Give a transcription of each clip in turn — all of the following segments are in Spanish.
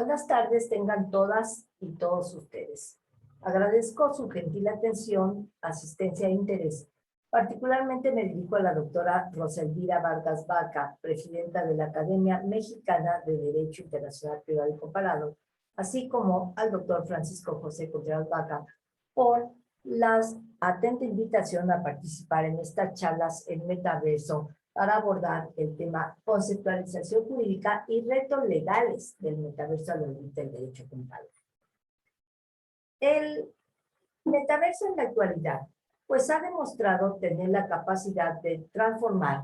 Buenas tardes tengan todas y todos ustedes. Agradezco su gentil atención, asistencia e interés. Particularmente me dirijo a la doctora Rosa Elvira Vargas Baca, presidenta de la Academia Mexicana de Derecho Internacional Privado y Comparado, así como al doctor Francisco José Contreras Baca, por la atenta invitación a participar en estas charlas en Metaverso para abordar el tema conceptualización jurídica y retos legales del metaverso a la luz del derecho comparado. El metaverso en la actualidad, pues ha demostrado tener la capacidad de transformar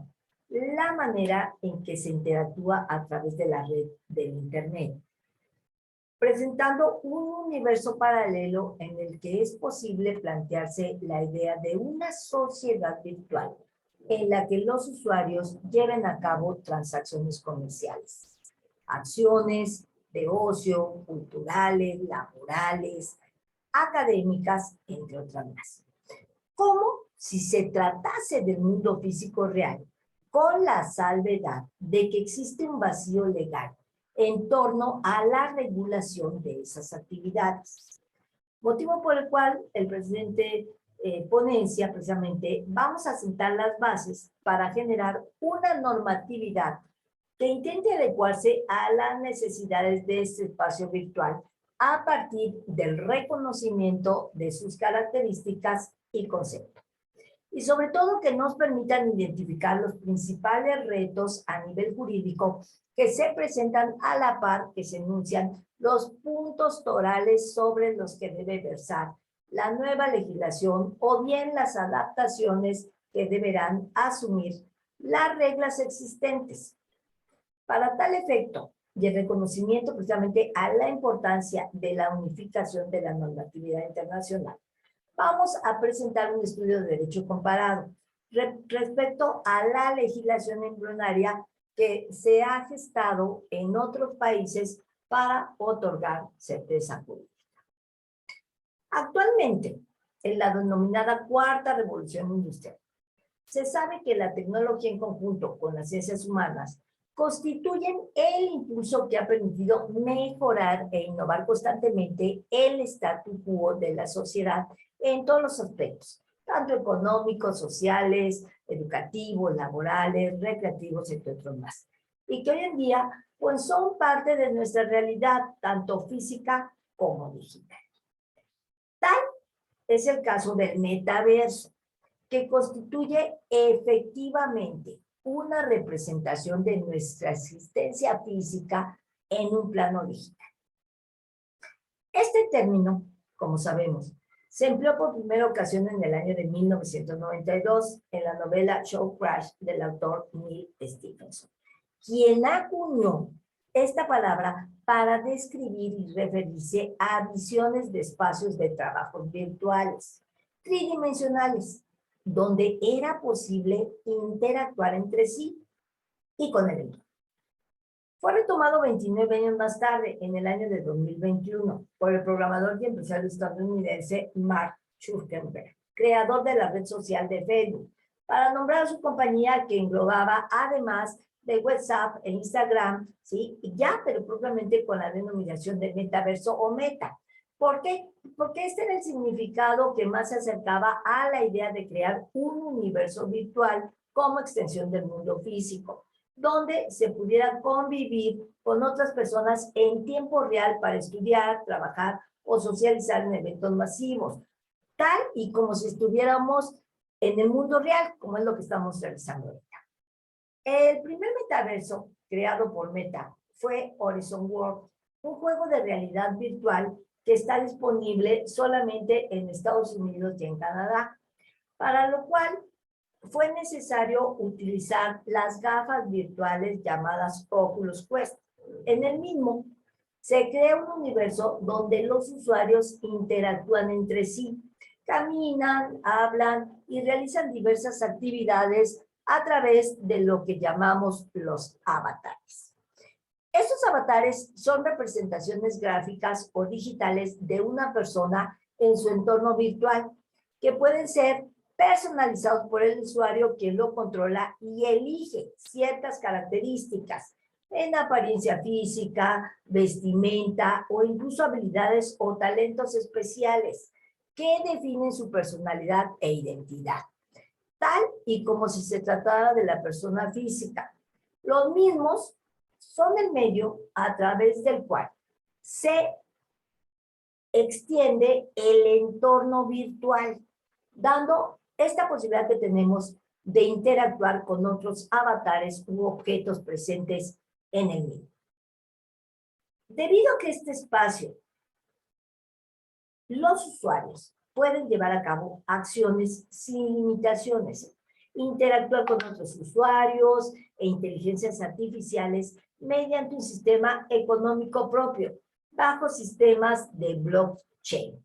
la manera en que se interactúa a través de la red del Internet, presentando un universo paralelo en el que es posible plantearse la idea de una sociedad virtual en la que los usuarios lleven a cabo transacciones comerciales, acciones de ocio, culturales, laborales, académicas, entre otras más. Como si se tratase del mundo físico real, con la salvedad de que existe un vacío legal en torno a la regulación de esas actividades. Motivo por el cual el presidente ponencia, precisamente, vamos a sentar las bases para generar una normatividad que intente adecuarse a las necesidades de este espacio virtual a partir del reconocimiento de sus características y conceptos. Y sobre todo que nos permitan identificar los principales retos a nivel jurídico que se presentan a la par que se enuncian los puntos torales sobre los que debe versar la nueva legislación o bien las adaptaciones que deberán asumir las reglas existentes. Para tal efecto, y el reconocimiento precisamente a la importancia de la unificación de la normatividad internacional, vamos a presentar un estudio de derecho comparado respecto a la legislación embrionaria que se ha gestado en otros países para otorgar certeza jurídica. Actualmente, en la denominada cuarta revolución industrial, se sabe que la tecnología en conjunto con las ciencias humanas constituyen el impulso que ha permitido mejorar e innovar constantemente el status quo de la sociedad en todos los aspectos, tanto económicos, sociales, educativos, laborales, recreativos, entre otros más. Y que hoy en día, pues son parte de nuestra realidad, tanto física como digital. Tal es el caso del metaverso, que constituye efectivamente una representación de nuestra existencia física en un plano digital. Este término, como sabemos, se empleó por primera ocasión en el año de 1992 en la novela Show Crash del autor Neil Stephenson, quien acuñó esta palabra para describir y referirse a visiones de espacios de trabajo virtuales, tridimensionales, donde era posible interactuar entre sí y con el entorno. Fue retomado 29 años más tarde, en el año de 2021, por el programador y empresario estadounidense Mark Zuckerberg, creador de la red social de Facebook, para nombrar a su compañía que englobaba además de WhatsApp e Instagram, ¿sí? Ya, pero propiamente con la denominación de metaverso o meta. ¿Por qué? Porque este era el significado que más se acercaba a la idea de crear un universo virtual como extensión del mundo físico, donde se pudiera convivir con otras personas en tiempo real para estudiar, trabajar o socializar en eventos masivos, tal y como si estuviéramos en el mundo real, como es lo que estamos realizando ahorita. El primer metaverso creado por Meta fue Horizon World, un juego de realidad virtual que está disponible solamente en Estados Unidos y en Canadá, para lo cual fue necesario utilizar las gafas virtuales llamadas Oculus Quest. En el mismo, se crea un universo donde los usuarios interactúan entre sí, caminan, hablan y realizan diversas actividades a través de lo que llamamos los avatares. Estos avatares son representaciones gráficas o digitales de una persona en su entorno virtual, que pueden ser personalizados por el usuario, quien lo controla y elige ciertas características, en apariencia física, vestimenta o incluso habilidades o talentos especiales que definen su personalidad e identidad, tal y como si se tratara de la persona física. Los mismos son el medio a través del cual se extiende el entorno virtual, dando esta posibilidad que tenemos de interactuar con otros avatares u objetos presentes en el mismo. Debido a que este espacio, los usuarios pueden llevar a cabo acciones sin limitaciones, interactuar con otros usuarios e inteligencias artificiales mediante un sistema económico propio, bajo sistemas de blockchain.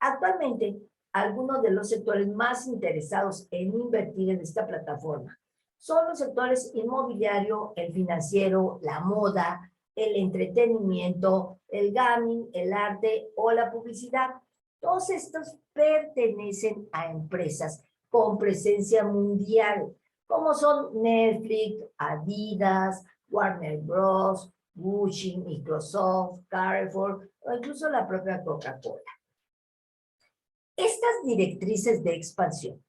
Actualmente, algunos de los sectores más interesados en invertir en esta plataforma son los sectores inmobiliario, el financiero, la moda, el entretenimiento, el gaming, el arte o la publicidad. Todos estos pertenecen a empresas con presencia mundial, como son Netflix, Adidas, Warner Bros., Gucci, Microsoft, Carrefour o incluso la propia Coca-Cola. Estas directrices de expansión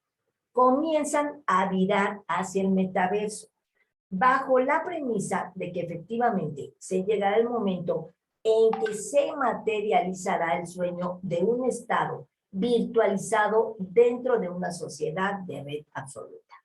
comienzan a virar hacia el metaverso, bajo la premisa de que efectivamente se llegará el momento en que se materializará el sueño de un estado virtualizado dentro de una sociedad de red absoluta.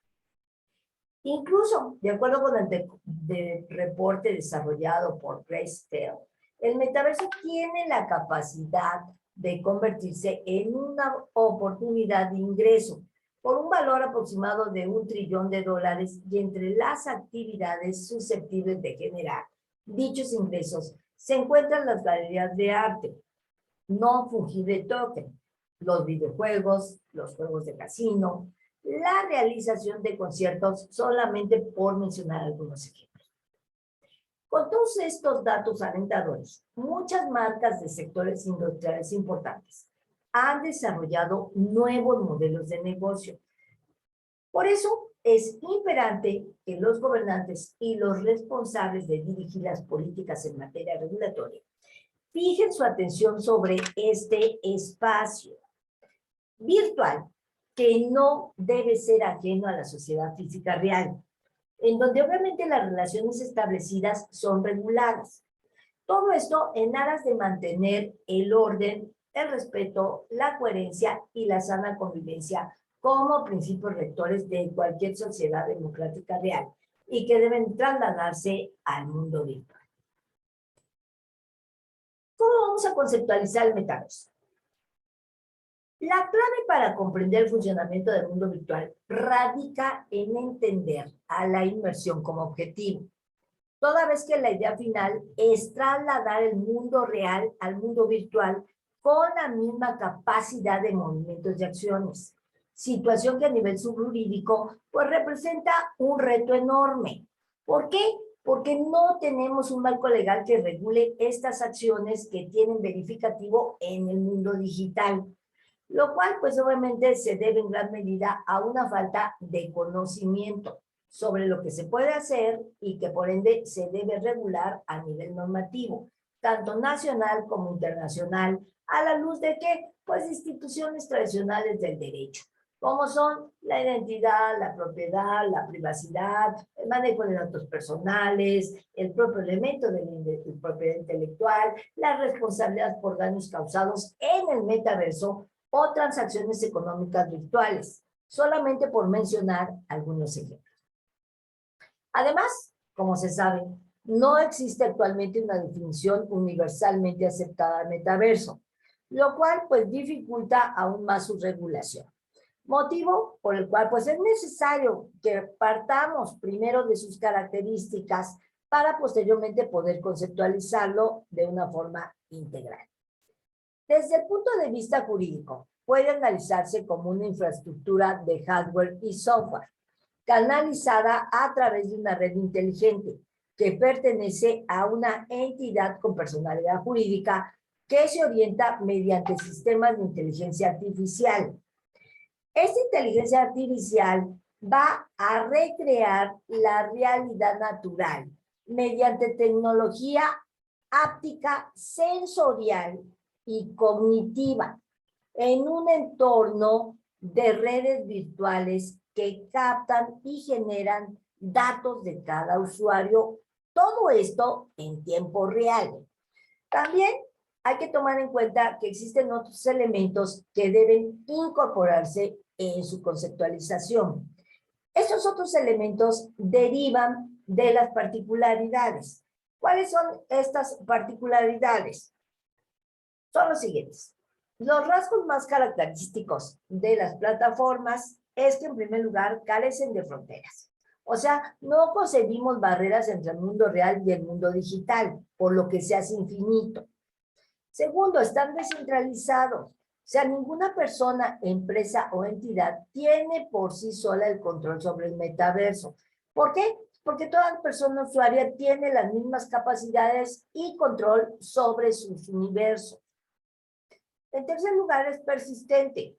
Incluso, de acuerdo con el reporte desarrollado por Grayscale, el metaverso tiene la capacidad de convertirse en una oportunidad de ingreso por un valor aproximado de $1 trillón y entre las actividades susceptibles de generar dichos ingresos se encuentran las galerías de arte, no fungible token, los videojuegos, los juegos de casino, la realización de conciertos, solamente por mencionar algunos ejemplos. Con todos estos datos alentadores, muchas marcas de sectores industriales importantes han desarrollado nuevos modelos de negocio. Por eso es imperante que los gobernantes y los responsables de dirigir las políticas en materia regulatoria fijen su atención sobre este espacio virtual que no debe ser ajeno a la sociedad física real, en donde obviamente las relaciones establecidas son reguladas. Todo esto en aras de mantener el orden, el respeto, la coherencia y la sana convivencia como principios rectores de cualquier sociedad democrática real y que deben trasladarse al mundo virtual. ¿Cómo vamos a conceptualizar el metaverso? La clave para comprender el funcionamiento del mundo virtual radica en entender a la inmersión como objetivo, toda vez que la idea final es trasladar el mundo real al mundo virtual con la misma capacidad de movimientos y acciones, situación que a nivel subjurídico pues representa un reto enorme. ¿Por qué? Porque no tenemos un marco legal que regule estas acciones que tienen verificativo en el mundo digital, lo cual pues obviamente se debe en gran medida a una falta de conocimiento sobre lo que se puede hacer y que por ende se debe regular a nivel normativo, tanto nacional como internacional, a la luz de que, pues, instituciones tradicionales del derecho, como son la identidad, la propiedad, la privacidad, el manejo de datos personales, el propio elemento de la propiedad intelectual, la responsabilidad por daños causados en el metaverso o transacciones económicas virtuales, solamente por mencionar algunos ejemplos. Además, como se sabe, no existe actualmente una definición universalmente aceptada del metaverso, lo cual pues dificulta aún más su regulación. Motivo por el cual pues es necesario que partamos primero de sus características para posteriormente poder conceptualizarlo de una forma integral. Desde el punto de vista jurídico, puede analizarse como una infraestructura de hardware y software, canalizada a través de una red inteligente que pertenece a una entidad con personalidad jurídica que se orienta mediante sistemas de inteligencia artificial. Esta inteligencia artificial va a recrear la realidad natural mediante tecnología áptica, sensorial y cognitiva en un entorno de redes virtuales que captan y generan datos de cada usuario, todo esto en tiempo real. También hay que tomar en cuenta que existen otros elementos que deben incorporarse en su conceptualización. Estos otros elementos derivan de las particularidades. ¿Cuáles son estas particularidades? Son los siguientes. Los rasgos más característicos de las plataformas es que, en primer lugar, carecen de fronteras. O sea, no concebimos barreras entre el mundo real y el mundo digital, por lo que se hace infinito. Segundo, están descentralizados. O sea, ninguna persona, empresa o entidad tiene por sí sola el control sobre el metaverso. ¿Por qué? Porque toda persona usuaria tiene las mismas capacidades y control sobre sus universos. En tercer lugar, es persistente.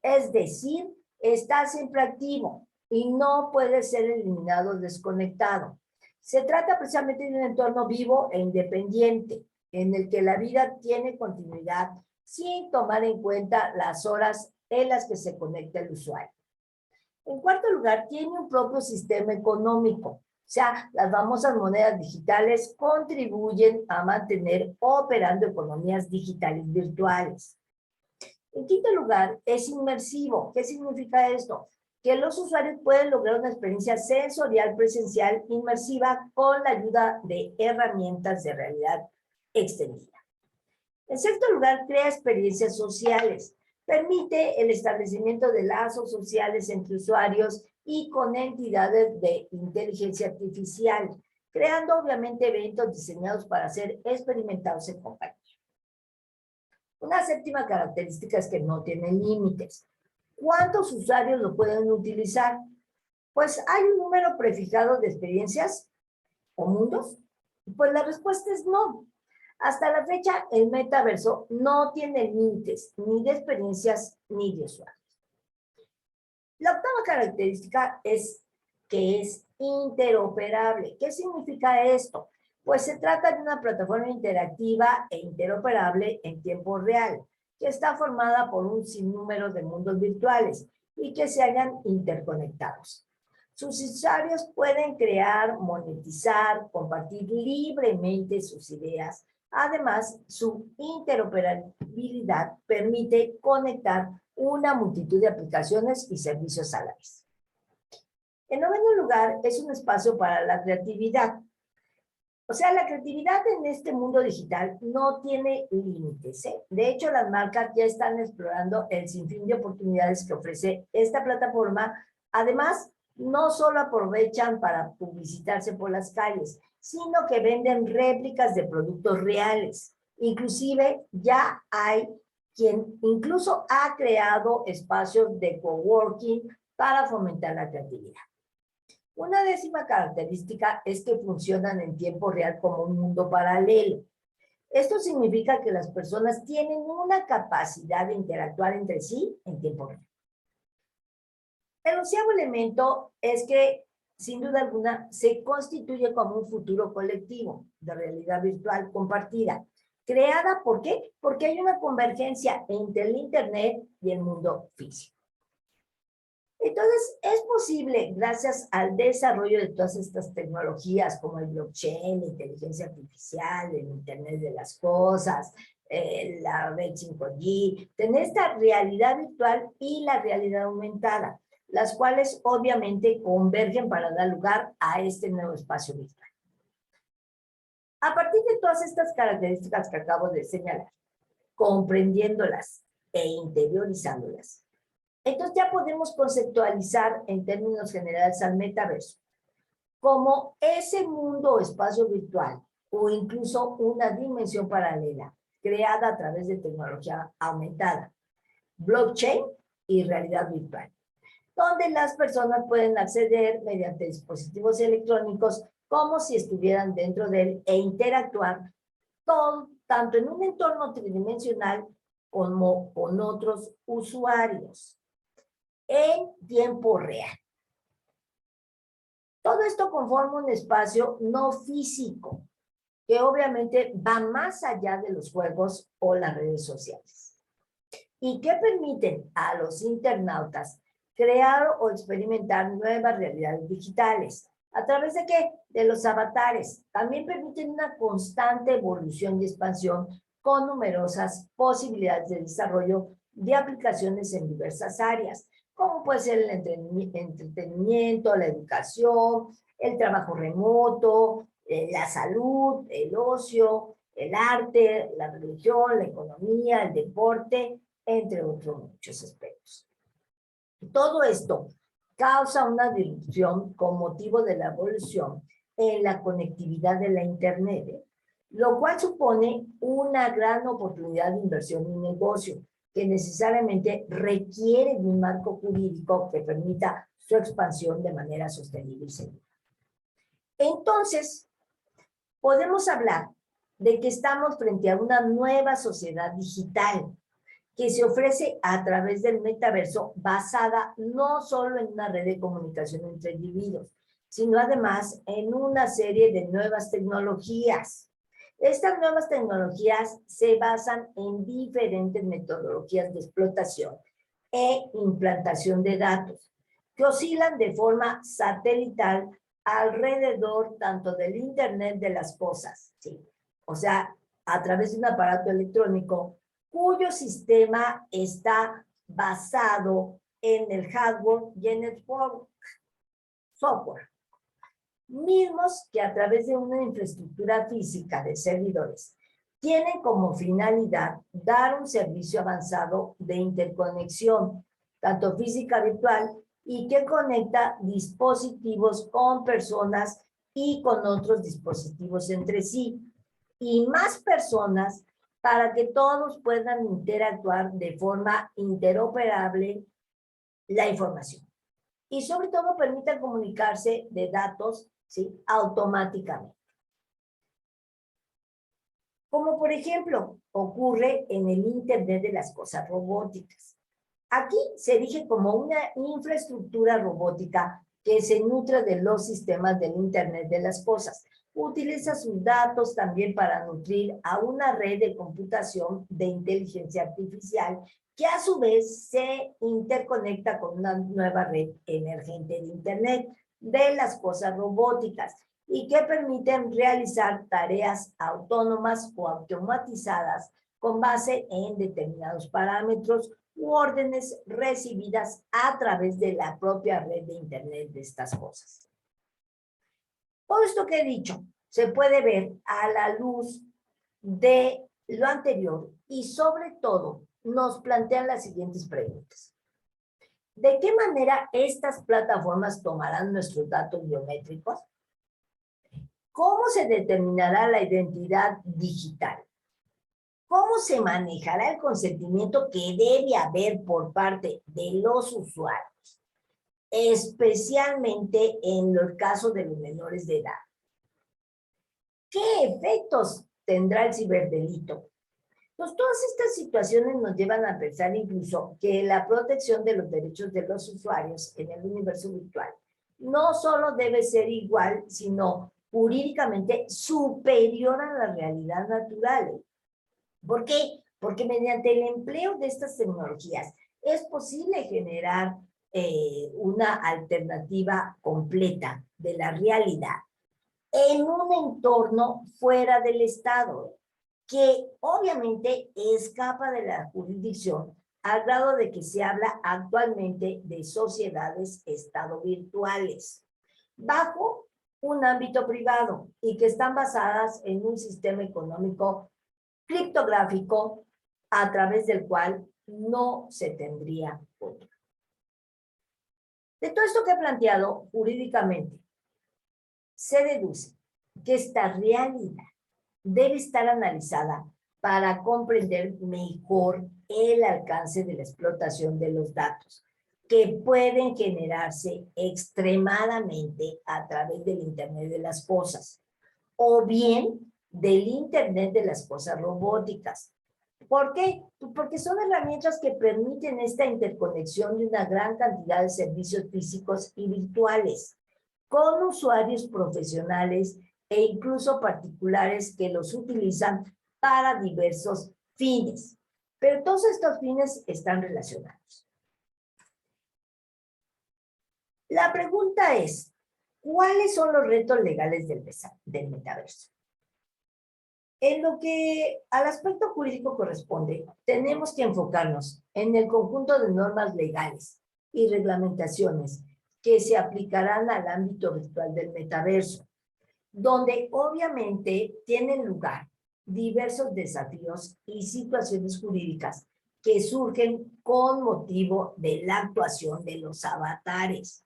Es decir, está siempre activo y no puede ser eliminado o desconectado. Se trata precisamente de un entorno vivo e independiente, en el que la vida tiene continuidad sin tomar en cuenta las horas en las que se conecta el usuario. En cuarto lugar, tiene un propio sistema económico. O sea, las famosas monedas digitales contribuyen a mantener operando economías digitales virtuales. En quinto lugar, es inmersivo. ¿Qué significa esto? Que los usuarios pueden lograr una experiencia sensorial presencial inmersiva con la ayuda de herramientas de realidad extendida. En sexto lugar, crea experiencias sociales. Permite el establecimiento de lazos sociales entre usuarios y con entidades de inteligencia artificial, creando obviamente eventos diseñados para ser experimentados en compañía. Una séptima característica es que no tiene límites. ¿Cuántos usuarios lo pueden utilizar? Pues hay un número prefijado de experiencias o mundos. Pues la respuesta es no. Hasta la fecha, el metaverso no tiene límites ni de experiencias ni de usuarios. La octava característica es que es interoperable. ¿Qué significa esto? Pues se trata de una plataforma interactiva e interoperable en tiempo real, que está formada por un sinnúmero de mundos virtuales y que se hallan interconectados. Sus usuarios pueden crear, monetizar, compartir libremente sus ideas. Además, su interoperabilidad permite conectar una multitud de aplicaciones y servicios a la vez. En noveno lugar, es un espacio para la creatividad. O sea, la creatividad en este mundo digital no tiene límites, ¿eh? De hecho, las marcas ya están explorando el sinfín de oportunidades que ofrece esta plataforma. Además, no solo aprovechan para publicitarse por las calles, sino que venden réplicas de productos reales. Inclusive, ya hay quien incluso ha creado espacios de coworking para fomentar la creatividad. Una décima característica es que funcionan en tiempo real como un mundo paralelo. Esto significa que las personas tienen una capacidad de interactuar entre sí en tiempo real. El onceavo elemento es que, sin duda alguna, se constituye como un futuro colectivo de realidad virtual compartida. ¿Creada por qué? Porque hay una convergencia entre el Internet y el mundo físico. Entonces, es posible, gracias al desarrollo de todas estas tecnologías como el blockchain, la inteligencia artificial, el Internet de las cosas, la red 5G, tener esta realidad virtual y la realidad aumentada, las cuales obviamente convergen para dar lugar a este nuevo espacio virtual. A partir de todas estas características que acabo de señalar, comprendiéndolas e interiorizándolas, entonces ya podemos conceptualizar en términos generales al metaverso como ese mundo o espacio virtual o incluso una dimensión paralela creada a través de tecnología aumentada, blockchain y realidad virtual, donde las personas pueden acceder mediante dispositivos electrónicos como si estuvieran dentro de él e interactuar tanto en un entorno tridimensional como con otros usuarios en tiempo real. Todo esto conforma un espacio no físico, que obviamente va más allá de los juegos o las redes sociales, y que permiten a los internautas crear o experimentar nuevas realidades digitales. ¿A través de qué? De los avatares. También permiten una constante evolución y expansión con numerosas posibilidades de desarrollo de aplicaciones en diversas áreas, como puede ser el entretenimiento, la educación, el trabajo remoto, la salud, el ocio, el arte, la religión, la economía, el deporte, entre otros muchos aspectos. Todo esto causa una disrupción con motivo de la evolución en la conectividad de la Internet, lo cual supone una gran oportunidad de inversión y negocio que necesariamente requiere de un marco jurídico que permita su expansión de manera sostenible y segura. Entonces, podemos hablar de que estamos frente a una nueva sociedad digital que se ofrece a través del metaverso, basada no solo en una red de comunicación entre individuos, sino además en una serie de nuevas tecnologías. Estas nuevas tecnologías se basan en diferentes metodologías de explotación e implantación de datos, que oscilan de forma satelital alrededor tanto del Internet de las cosas, ¿sí? O sea, a través de un aparato electrónico cuyo sistema está basado en el hardware y en el software, mismos que a través de una infraestructura física de servidores tienen como finalidad dar un servicio avanzado de interconexión, tanto física virtual, y que conecta dispositivos con personas y con otros dispositivos entre sí, y más personas, para que todos puedan interactuar de forma interoperable la información. Y sobre todo permitan comunicarse de datos, ¿sí?, automáticamente. Como por ejemplo ocurre en el Internet de las cosas robóticas. Aquí se erige como una infraestructura robótica que se nutre de los sistemas del Internet de las cosas. Utiliza sus datos también para nutrir a una red de computación de inteligencia artificial que a su vez se interconecta con una nueva red emergente de Internet de las cosas robóticas y que permiten realizar tareas autónomas o automatizadas con base en determinados parámetros u órdenes recibidas a través de la propia red de Internet de estas cosas. Todo esto que he dicho se puede ver a la luz de lo anterior y sobre todo nos plantean las siguientes preguntas. ¿De qué manera estas plataformas tomarán nuestros datos biométricos? ¿Cómo se determinará la identidad digital? ¿Cómo se manejará el consentimiento que debe haber por parte de los usuarios, especialmente en el caso de los menores de edad? ¿Qué efectos tendrá el ciberdelito? Pues todas estas situaciones nos llevan a pensar incluso que la protección de los derechos de los usuarios en el universo virtual no solo debe ser igual, sino jurídicamente superior a la realidad natural. ¿Por qué? Porque mediante el empleo de estas tecnologías es posible generar una alternativa completa de la realidad en un entorno fuera del Estado, que obviamente escapa de la jurisdicción al grado de que se habla actualmente de sociedades estado virtuales, bajo un ámbito privado y que están basadas en un sistema económico criptográfico a través del cual no se tendría otro. De todo esto que he planteado jurídicamente, se deduce que esta realidad debe estar analizada para comprender mejor el alcance de la explotación de los datos que pueden generarse extremadamente a través del Internet de las cosas o bien del Internet de las cosas robóticas. ¿Por qué? Porque son herramientas que permiten esta interconexión de una gran cantidad de servicios físicos y virtuales, con usuarios profesionales e incluso particulares que los utilizan para diversos fines. Pero todos estos fines están relacionados. La pregunta es, ¿cuáles son los retos legales del metaverso? En lo que al aspecto jurídico corresponde, tenemos que enfocarnos en el conjunto de normas legales y reglamentaciones que se aplicarán al ámbito virtual del metaverso, donde obviamente tienen lugar diversos desafíos y situaciones jurídicas que surgen con motivo de la actuación de los avatares.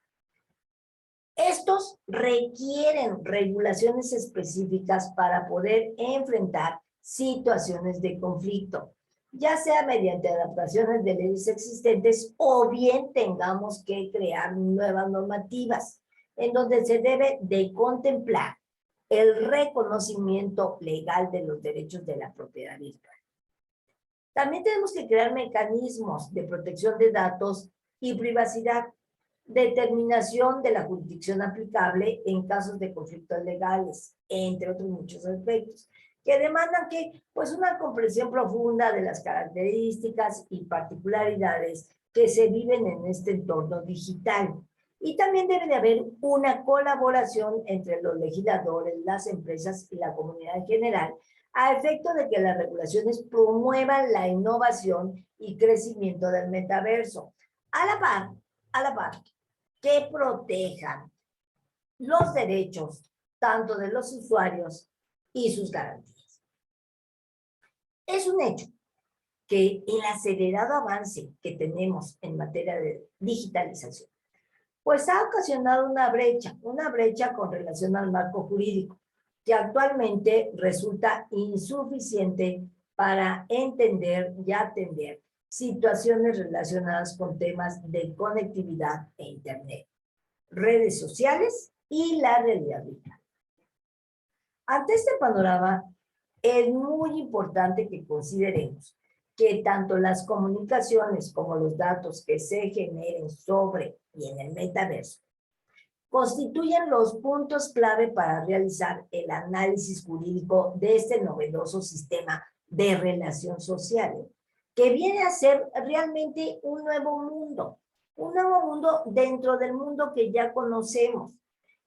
Estos requieren regulaciones específicas para poder enfrentar situaciones de conflicto, ya sea mediante adaptaciones de leyes existentes o bien tengamos que crear nuevas normativas, en donde se debe de contemplar el reconocimiento legal de los derechos de la propiedad virtual. También tenemos que crear mecanismos de protección de datos y privacidad, determinación de la jurisdicción aplicable en casos de conflictos legales, entre otros muchos aspectos, que demandan que, pues, una comprensión profunda de las características y particularidades que se viven en este entorno digital. Y también debe de haber una colaboración entre los legisladores, las empresas y la comunidad en general, a efecto de que las regulaciones promuevan la innovación y crecimiento del metaverso, a la par, que protejan los derechos tanto de los usuarios y sus garantías. Es un hecho que el acelerado avance que tenemos en materia de digitalización, pues ha ocasionado una brecha con relación al marco jurídico, que actualmente resulta insuficiente para entender y atender situaciones relacionadas con temas de conectividad e Internet, redes sociales y la realidad virtual. Ante este panorama, es muy importante que consideremos que tanto las comunicaciones como los datos que se generen sobre y en el metaverso constituyen los puntos clave para realizar el análisis jurídico de este novedoso sistema de relación social, que viene a ser realmente un nuevo mundo dentro del mundo que ya conocemos.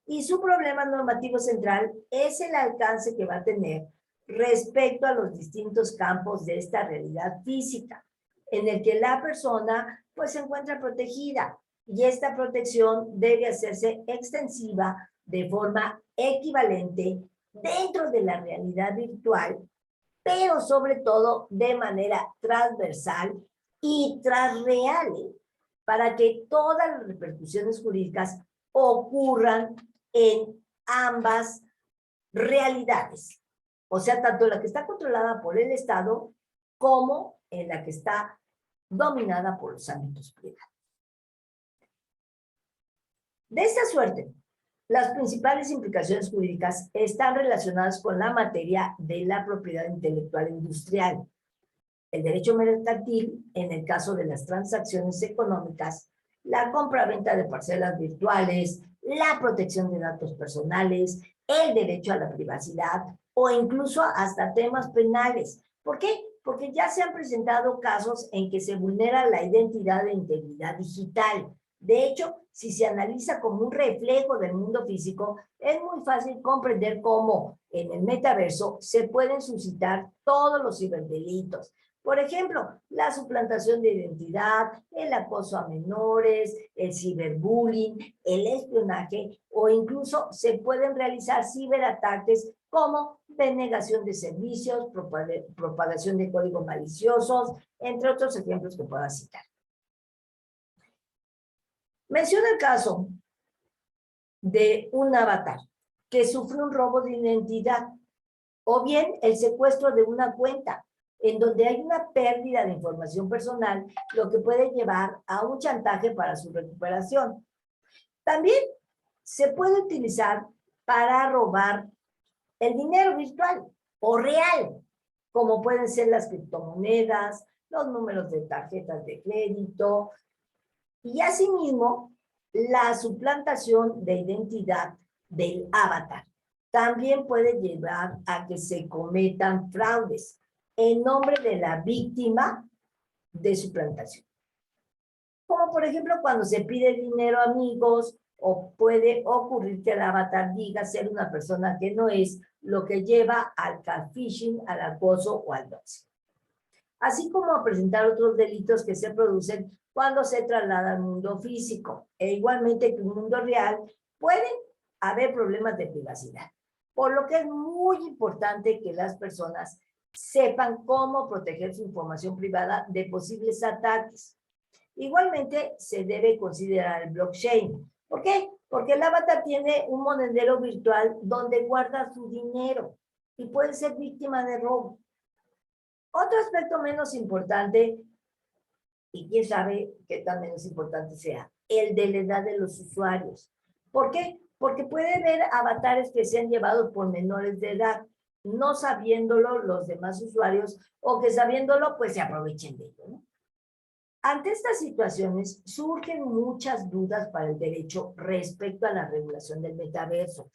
Y su problema normativo central es el alcance que va a tener respecto a los distintos campos de esta realidad física, en el que la persona pues se encuentra protegida, y esta protección debe hacerse extensiva de forma equivalente dentro de la realidad virtual, pero sobre todo de manera transversal y transreal, para que todas las repercusiones jurídicas ocurran en ambas realidades. O sea, tanto la que está controlada por el Estado como en la que está dominada por los ámbitos privados. De esta suerte, las principales implicaciones jurídicas están relacionadas con la materia de la propiedad intelectual industrial, el derecho mercantil en el caso de las transacciones económicas, la compra-venta de parcelas virtuales, la protección de datos personales, el derecho a la privacidad o incluso hasta temas penales. ¿Por qué? Porque ya se han presentado casos en que se vulnera la identidad e integridad digital. De hecho, si se analiza como un reflejo del mundo físico, es muy fácil comprender cómo en el metaverso se pueden suscitar todos los ciberdelitos. Por ejemplo, la suplantación de identidad, el acoso a menores, el ciberbullying, el espionaje o incluso se pueden realizar ciberataques como denegación de servicios, propagación de códigos maliciosos, entre otros ejemplos que pueda citar. Menciona el caso de un avatar que sufre un robo de identidad o bien el secuestro de una cuenta en donde hay una pérdida de información personal, lo que puede llevar a un chantaje para su recuperación. También se puede utilizar para robar el dinero virtual o real, como pueden ser las criptomonedas, los números de tarjetas de crédito, y asimismo La suplantación de identidad del avatar también puede llevar a que se cometan fraudes en nombre de la víctima de suplantación. Como por ejemplo cuando se pide dinero a amigos, o puede ocurrir que el avatar diga ser una persona que no es, lo que lleva al catfishing, al acoso o al doxing. Así como a presentar otros delitos que se producen cuando se traslada al mundo físico. E igualmente que en un mundo real pueden haber problemas de privacidad. Por lo que es muy importante que las personas sepan cómo proteger su información privada de posibles ataques. Igualmente se debe considerar el blockchain. ¿Por qué? Porque el avatar tiene un monedero virtual donde guarda su dinero y puede ser víctima de robo. Otro aspecto menos importante, y quién sabe qué tan menos importante sea, el de la edad de los usuarios. ¿Por qué? Porque puede haber avatares que sean llevados por menores de edad, no sabiéndolo los demás usuarios, o que sabiéndolo, pues se aprovechen de ello, ¿no? Ante estas situaciones surgen muchas dudas para el derecho respecto a la regulación del metaverso,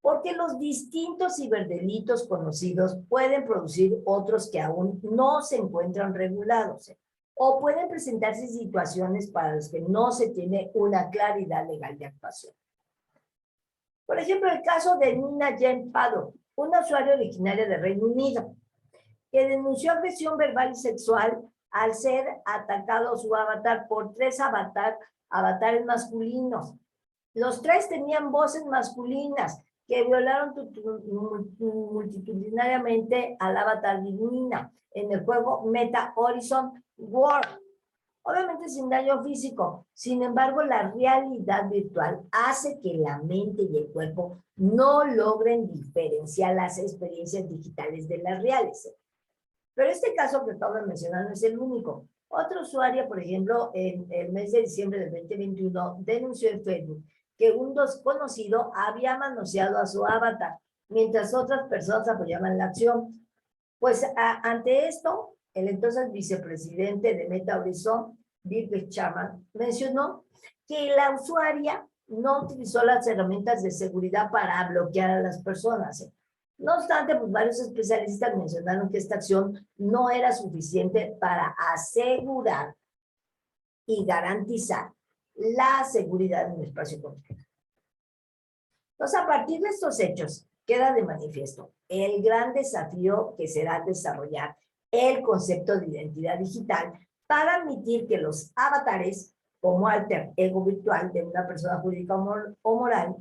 porque los distintos ciberdelitos conocidos pueden producir otros que aún no se encuentran regulados, o pueden presentarse situaciones para las que no se tiene una claridad legal de actuación. Por ejemplo, el caso de Nina Jen Paddock, una usuaria originaria de Reino Unido, que denunció agresión verbal y sexual al ser atacado su avatar por 3 avatares masculinos. Los 3 tenían voces masculinas que violaron multitudinariamente al avatar de Nina en el juego Meta Horizon World. Obviamente sin daño físico. Sin embargo, la realidad virtual hace que la mente y el cuerpo no logren diferenciar las experiencias digitales de las reales. Pero este caso que acabo de mencionar no es el único. Otro usuario, por ejemplo, en el mes de diciembre del 2021, denunció en Facebook que un desconocido había manoseado a su avatar, mientras otras personas apoyaban la acción. Pues ante esto, el entonces vicepresidente de Meta Horizon, Vivek Chapman, mencionó que la usuaria no utilizó las herramientas de seguridad para bloquear a las personas. No obstante, pues varios especialistas mencionaron que esta acción no era suficiente para asegurar y garantizar la seguridad en el espacio completo. Entonces, a partir de estos hechos, queda de manifiesto el gran desafío que será desarrollar el concepto de identidad digital para admitir que los avatares, como alter ego virtual de una persona jurídica o moral,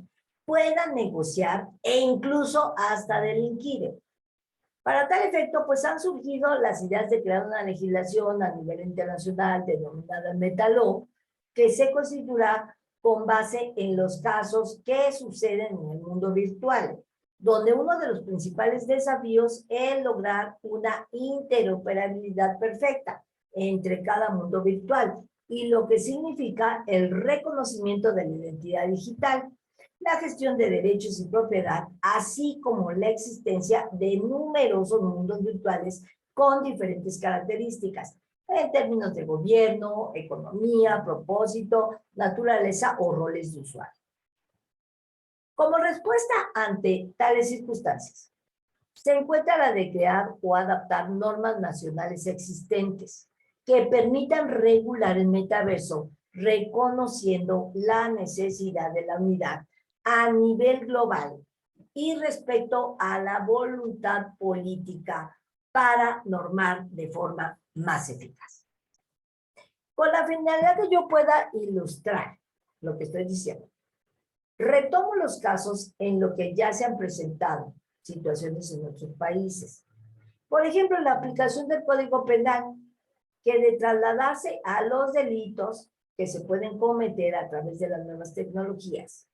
puedan negociar e incluso hasta delinquir. Para tal efecto, pues han surgido las ideas de crear una legislación a nivel internacional denominada MetaLaw, que se constituirá con base en los casos que suceden en el mundo virtual, donde uno de los principales desafíos es lograr una interoperabilidad perfecta entre cada mundo virtual, y lo que significa el reconocimiento de la identidad digital, la gestión de derechos y propiedad, así como la existencia de numerosos mundos virtuales con diferentes características, en términos de gobierno, economía, propósito, naturaleza o roles de usuario. Como respuesta ante tales circunstancias, se encuentra la de crear o adaptar normas nacionales existentes que permitan regular el metaverso, reconociendo la necesidad de la unidad a nivel global y respecto a la voluntad política para normar de forma más eficaz. Con la finalidad que yo pueda ilustrar lo que estoy diciendo, retomo los casos en los que ya se han presentado situaciones en nuestros países. Por ejemplo, la aplicación del Código Penal, que de trasladarse a los delitos que se pueden cometer a través de las nuevas tecnologías,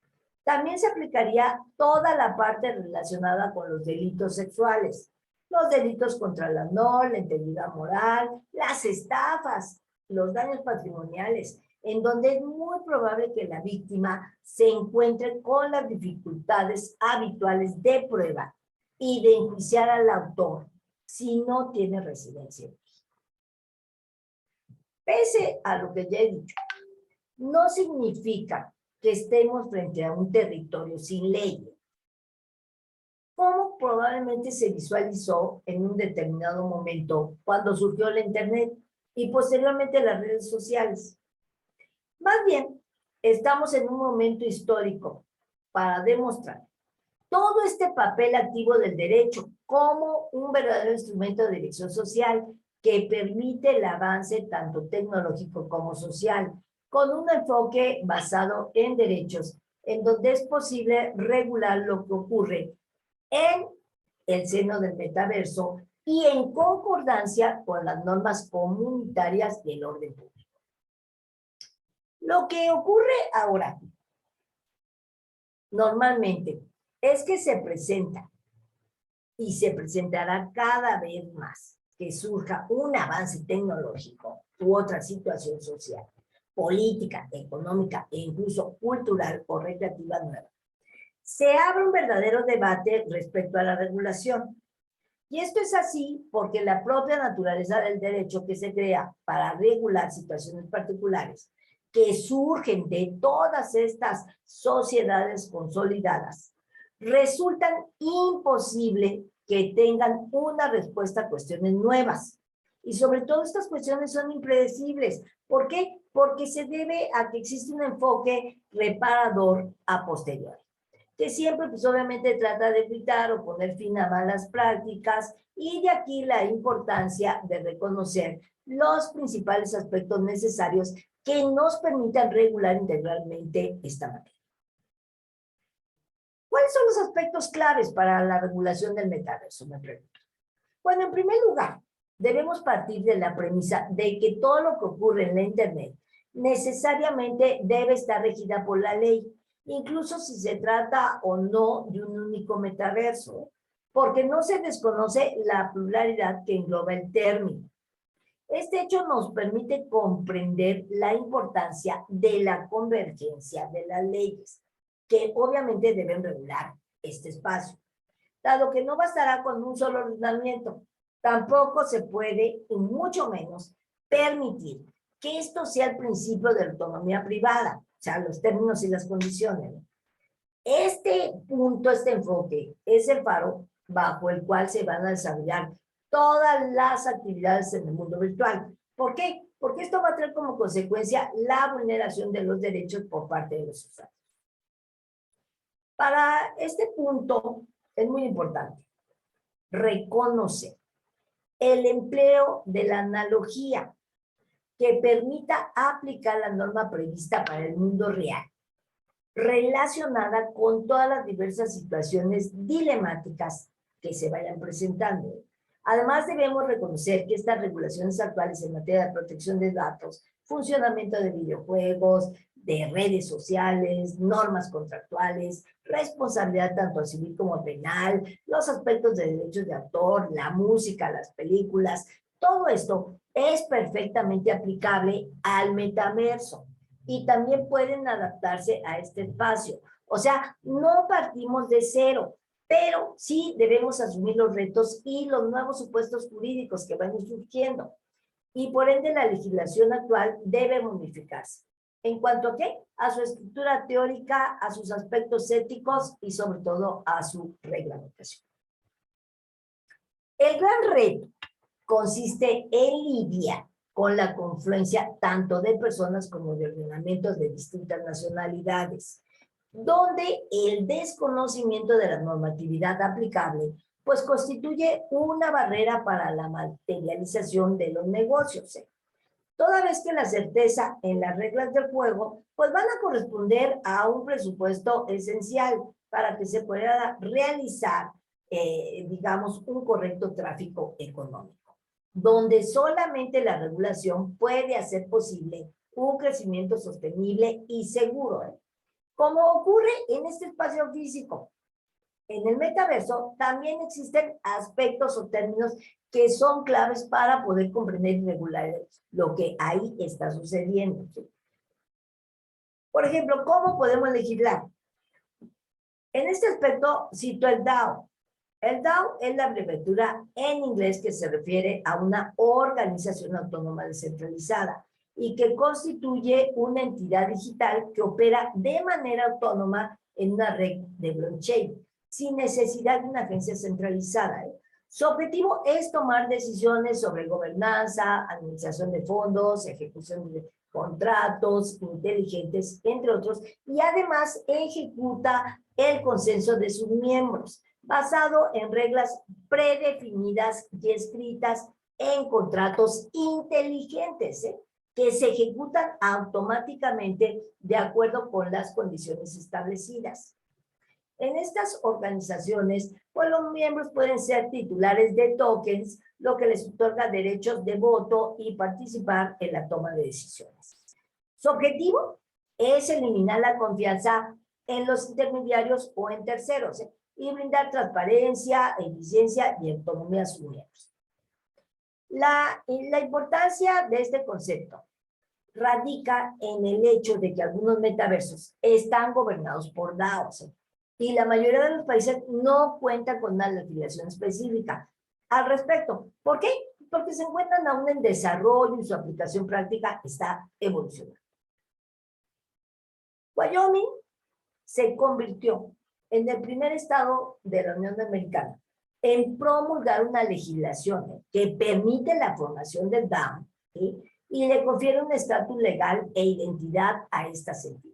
también se aplicaría toda la parte relacionada con los delitos sexuales, los delitos contra el honor, la integridad moral, las estafas, los daños patrimoniales, en donde es muy probable que la víctima se encuentre con las dificultades habituales de prueba y de enjuiciar al autor si no tiene residencia. Pese a lo que ya he dicho, no significa que estemos frente a un territorio sin ley. Como probablemente se visualizó en un determinado momento cuando surgió la Internet y posteriormente las redes sociales. Más bien, estamos en un momento histórico para demostrar todo este papel activo del derecho como un verdadero instrumento de dirección social que permite el avance tanto tecnológico como social, con un enfoque basado en derechos, en donde es posible regular lo que ocurre en el seno del metaverso y en concordancia con las normas comunitarias del orden público. Lo que ocurre ahora, normalmente, es que se presenta y se presentará cada vez más que surja un avance tecnológico u otra situación social, política, económica e incluso cultural o recreativa nueva. Se abre un verdadero debate respecto a la regulación. Y esto es así porque la propia naturaleza del derecho que se crea para regular situaciones particulares que surgen de todas estas sociedades consolidadas, resultan imposible que tengan una respuesta a cuestiones nuevas. Y sobre todo estas cuestiones son impredecibles. ¿Por qué? Porque se debe a que existe un enfoque reparador a posteriori, que siempre pues obviamente trata de evitar o poner fin a malas prácticas, y de aquí la importancia de reconocer los principales aspectos necesarios que nos permitan regular integralmente esta materia. ¿Cuáles son los aspectos claves para la regulación del metaverso? Me pregunto. Bueno, en primer lugar, debemos partir de la premisa de que todo lo que ocurre en la Internet necesariamente debe estar regida por la ley, incluso si se trata o no de un único metaverso, porque no se desconoce la pluralidad que engloba el término. Este hecho nos permite comprender la importancia de la convergencia de las leyes, que obviamente deben regular este espacio. Dado que no bastará con un solo ordenamiento, tampoco se puede, y mucho menos, permitir que esto sea el principio de la autonomía privada, o sea, los términos y las condiciones. Este punto, este enfoque, es el faro bajo el cual se van a desarrollar todas las actividades en el mundo virtual. ¿Por qué? Porque esto va a traer como consecuencia la vulneración de los derechos por parte de los usuarios. Para este punto es muy importante reconocer el empleo de la analogía que permita aplicar la norma prevista para el mundo real, relacionada con todas las diversas situaciones dilemáticas que se vayan presentando. Además, debemos reconocer que estas regulaciones actuales en materia de protección de datos, funcionamiento de videojuegos, de redes sociales, normas contractuales, responsabilidad tanto civil como penal, los aspectos de derechos de autor, la música, las películas, todo esto es perfectamente aplicable al metaverso y también pueden adaptarse a este espacio. O sea, no partimos de cero, pero sí debemos asumir los retos y los nuevos supuestos jurídicos que van surgiendo. Y por ende la legislación actual debe modificarse. ¿En cuanto a qué? A su estructura teórica, a sus aspectos éticos y sobre todo a su reglamentación. El gran reto consiste en lidiar con la confluencia tanto de personas como de ordenamientos de distintas nacionalidades, donde el desconocimiento de la normatividad aplicable pues constituye una barrera para la materialización de los negocios. Toda vez que la certeza en las reglas del juego pues van a corresponder a un presupuesto esencial para que se pueda realizar, digamos, un correcto tráfico económico, donde solamente la regulación puede hacer posible un crecimiento sostenible y seguro, como ocurre en este espacio físico. En el metaverso también existen aspectos o términos que son claves para poder comprender y regular lo que ahí está sucediendo. Por ejemplo, ¿cómo podemos legislar? En este aspecto cito el DAO. El DAO es la abreviatura en inglés que se refiere a una organización autónoma descentralizada, y que constituye una entidad digital que opera de manera autónoma en una red de blockchain, sin necesidad de una agencia centralizada. Su objetivo es tomar decisiones sobre gobernanza, administración de fondos, ejecución de contratos inteligentes, entre otros, y además ejecuta el consenso de sus miembros, basado en reglas predefinidas y escritas en contratos inteligentes, que se ejecutan automáticamente de acuerdo con las condiciones establecidas. En estas organizaciones, pues los miembros pueden ser titulares de tokens, lo que les otorga derechos de voto y participar en la toma de decisiones. Su objetivo es eliminar la confianza en los intermediarios o en terceros, y brindar transparencia, eficiencia y autonomía a sus miembros. La importancia de este concepto radica en el hecho de que algunos metaversos están gobernados por DAOs, y la mayoría de los países no cuentan con una legislación específica al respecto. ¿Por qué? Porque se encuentran aún en desarrollo y su aplicación práctica está evolucionando. Wyoming se convirtió en el primer estado de la Unión Americana en promulgar una legislación que permite la formación del DAO, ¿sí?, y le confiere un estatus legal e identidad a estas entidades.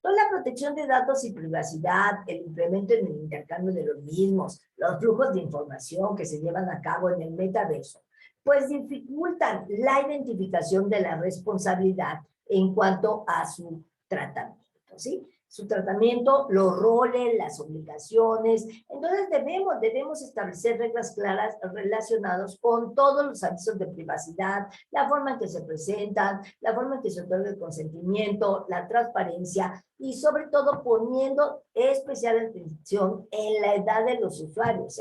Toda la protección de datos y privacidad, el incremento en el intercambio de los mismos, los flujos de información que se llevan a cabo en el metaverso, pues dificultan la identificación de la responsabilidad en cuanto a su tratamiento, ¿sí? Su tratamiento, los roles, las obligaciones. Entonces debemos establecer reglas claras relacionadas con todos los avisos de privacidad, la forma en que se presentan, la forma en que se otorga el consentimiento, la transparencia y sobre todo poniendo especial atención en la edad de los usuarios,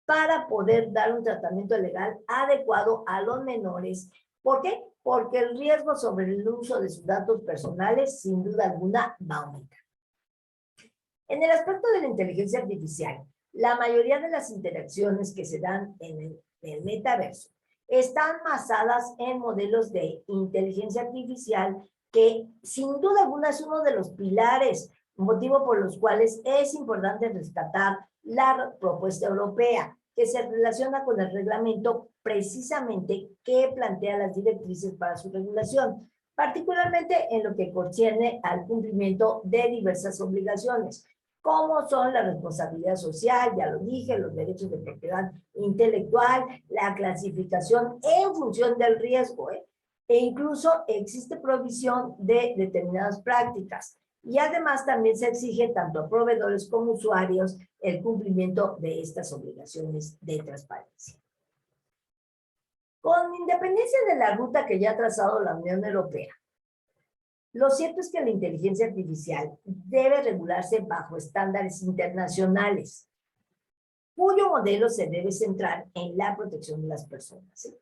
para poder dar un tratamiento legal adecuado a los menores. ¿Por qué? Porque el riesgo sobre el uso de sus datos personales sin duda alguna va a aumentar. En el aspecto de la inteligencia artificial, la mayoría de las interacciones que se dan en el metaverso están basadas en modelos de inteligencia artificial que sin duda alguna es uno de los pilares, motivo por los cuales es importante rescatar la propuesta europea, que se relaciona con el reglamento precisamente que plantea las directrices para su regulación, particularmente en lo que concierne al cumplimiento de diversas obligaciones, como son la responsabilidad social, ya lo dije, los derechos de propiedad intelectual, la clasificación en función del riesgo, e incluso existe provisión de determinadas prácticas. Y además también se exige tanto a proveedores como usuarios el cumplimiento de estas obligaciones de transparencia. Con independencia de la ruta que ya ha trazado la Unión Europea, lo cierto es que la inteligencia artificial debe regularse bajo estándares internacionales, cuyo modelo se debe centrar en la protección de las personas, ¿sí?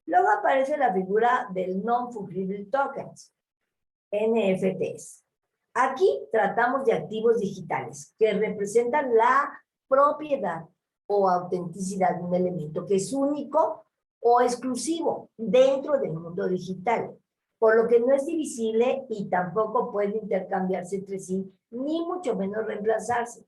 Luego aparece la figura del Non-Fungible Tokens, NFTs. Aquí tratamos de activos digitales que representan la propiedad o autenticidad de un elemento que es único o exclusivo dentro del mundo digital, por lo que no es divisible y tampoco puede intercambiarse entre sí, ni mucho menos reemplazarse.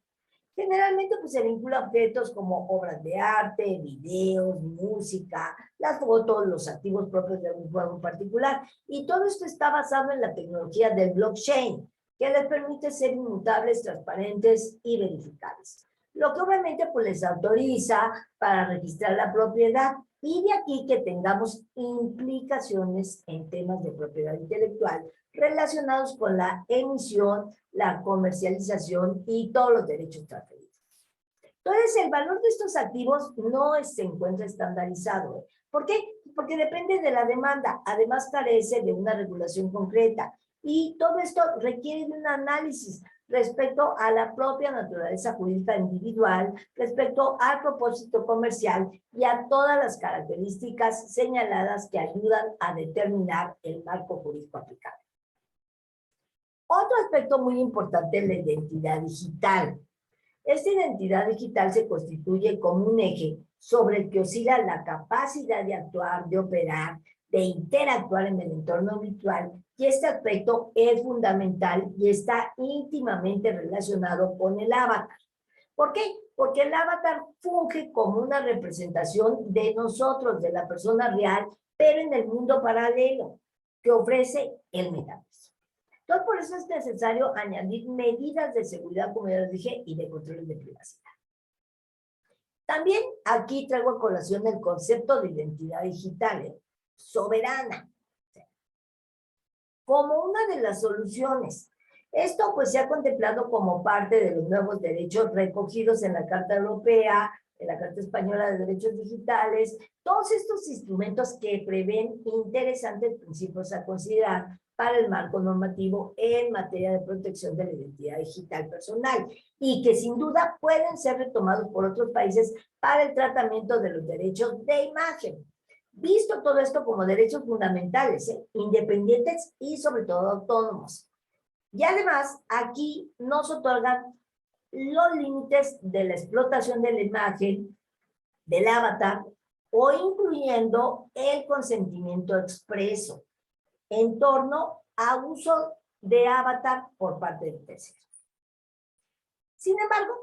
Generalmente pues, se vincula a objetos como obras de arte, videos, música, las fotos, los activos propios de algún juego en particular. Y todo esto está basado en la tecnología del blockchain, que les permite ser inmutables, transparentes y verificables. Lo que obviamente pues, les autoriza para registrar la propiedad. Y de aquí que tengamos implicaciones en temas de propiedad intelectual relacionados con la emisión, la comercialización y todos los derechos transferidos. Entonces, el valor de estos activos no se encuentra estandarizado. ¿Por qué? Porque depende de la demanda. Además, carece de una regulación concreta. Y todo esto requiere de un análisis respecto a la propia naturaleza jurídica individual, respecto al propósito comercial y a todas las características señaladas que ayudan a determinar el marco jurídico aplicable. Otro aspecto muy importante es la identidad digital. Esta identidad digital se constituye como un eje sobre el que oscila la capacidad de actuar, de operar, de interactuar en el entorno virtual, y este aspecto es fundamental y está íntimamente relacionado con el avatar. ¿Por qué? Porque el avatar funge como una representación de nosotros, de la persona real, pero en el mundo paralelo que ofrece el metaverso. Entonces, por eso es necesario añadir medidas de seguridad, como ya les dije, y de control de privacidad. También aquí traigo a colación el concepto de identidad digital, soberana, como una de las soluciones. Esto pues se ha contemplado como parte de los nuevos derechos recogidos en la Carta Europea, en la Carta Española de Derechos Digitales, todos estos instrumentos que prevén interesantes principios a considerar para el marco normativo en materia de protección de la identidad digital personal y que sin duda pueden ser retomados por otros países para el tratamiento de los derechos de imagen. Visto todo esto como derechos fundamentales, independientes y sobre todo autónomos. Y además, aquí nos otorgan los límites de la explotación de la imagen, del avatar, o incluyendo el consentimiento expreso en torno a uso de avatar por parte de terceros. Sin embargo,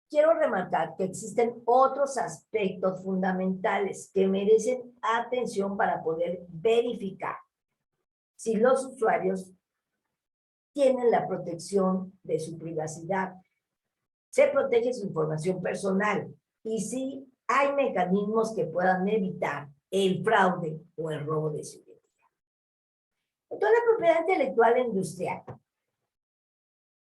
quiero remarcar que existen otros aspectos fundamentales que merecen atención para poder verificar si los usuarios tienen la protección de su privacidad, se protege su información personal y si hay mecanismos que puedan evitar el fraude o el robo de su identidad. Entonces, la propiedad intelectual industrial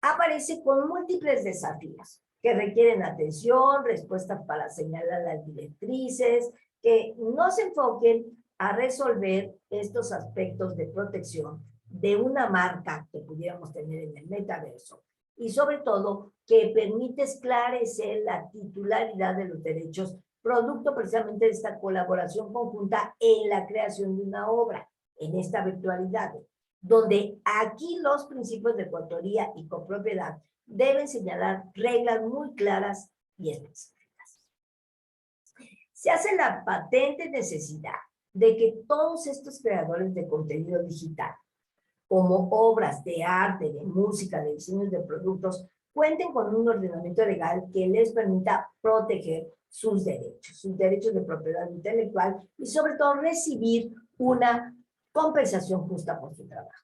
aparece con múltiples desafíos que requieren atención, respuestas para señalar las directrices, que no se enfoquen a resolver estos aspectos de protección de una marca que pudiéramos tener en el metaverso y sobre todo que permite esclarecer la titularidad de los derechos producto precisamente de esta colaboración conjunta en la creación de una obra en esta virtualidad, donde aquí los principios de coautoría y copropiedad deben señalar reglas muy claras y específicas. Se hace la patente necesidad de que todos estos creadores de contenido digital, como obras de arte, de música, de diseños de productos, cuenten con un ordenamiento legal que les permita proteger sus derechos de propiedad intelectual y sobre todo recibir una compensación justa por su trabajo.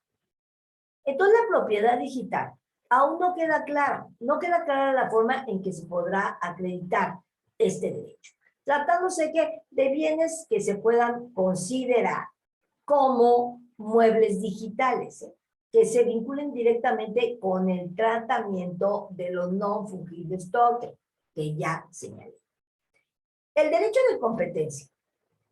Entonces la propiedad digital aún no queda clara la forma en que se podrá acreditar este derecho, tratándose de bienes que se puedan considerar como muebles digitales, que se vinculen directamente con el tratamiento de los no fungibles tokens, que ya señalé. El derecho de competencia.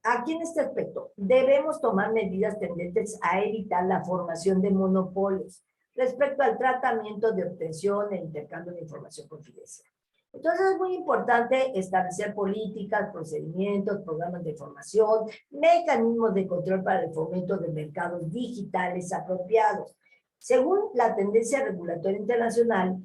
Aquí en este aspecto debemos tomar medidas tendentes a evitar la formación de monopolios respecto al tratamiento de obtención e intercambio de información confidencial. Entonces es muy importante establecer políticas, procedimientos, programas de formación, mecanismos de control para el fomento de mercados digitales apropiados. Según la tendencia regulatoria internacional,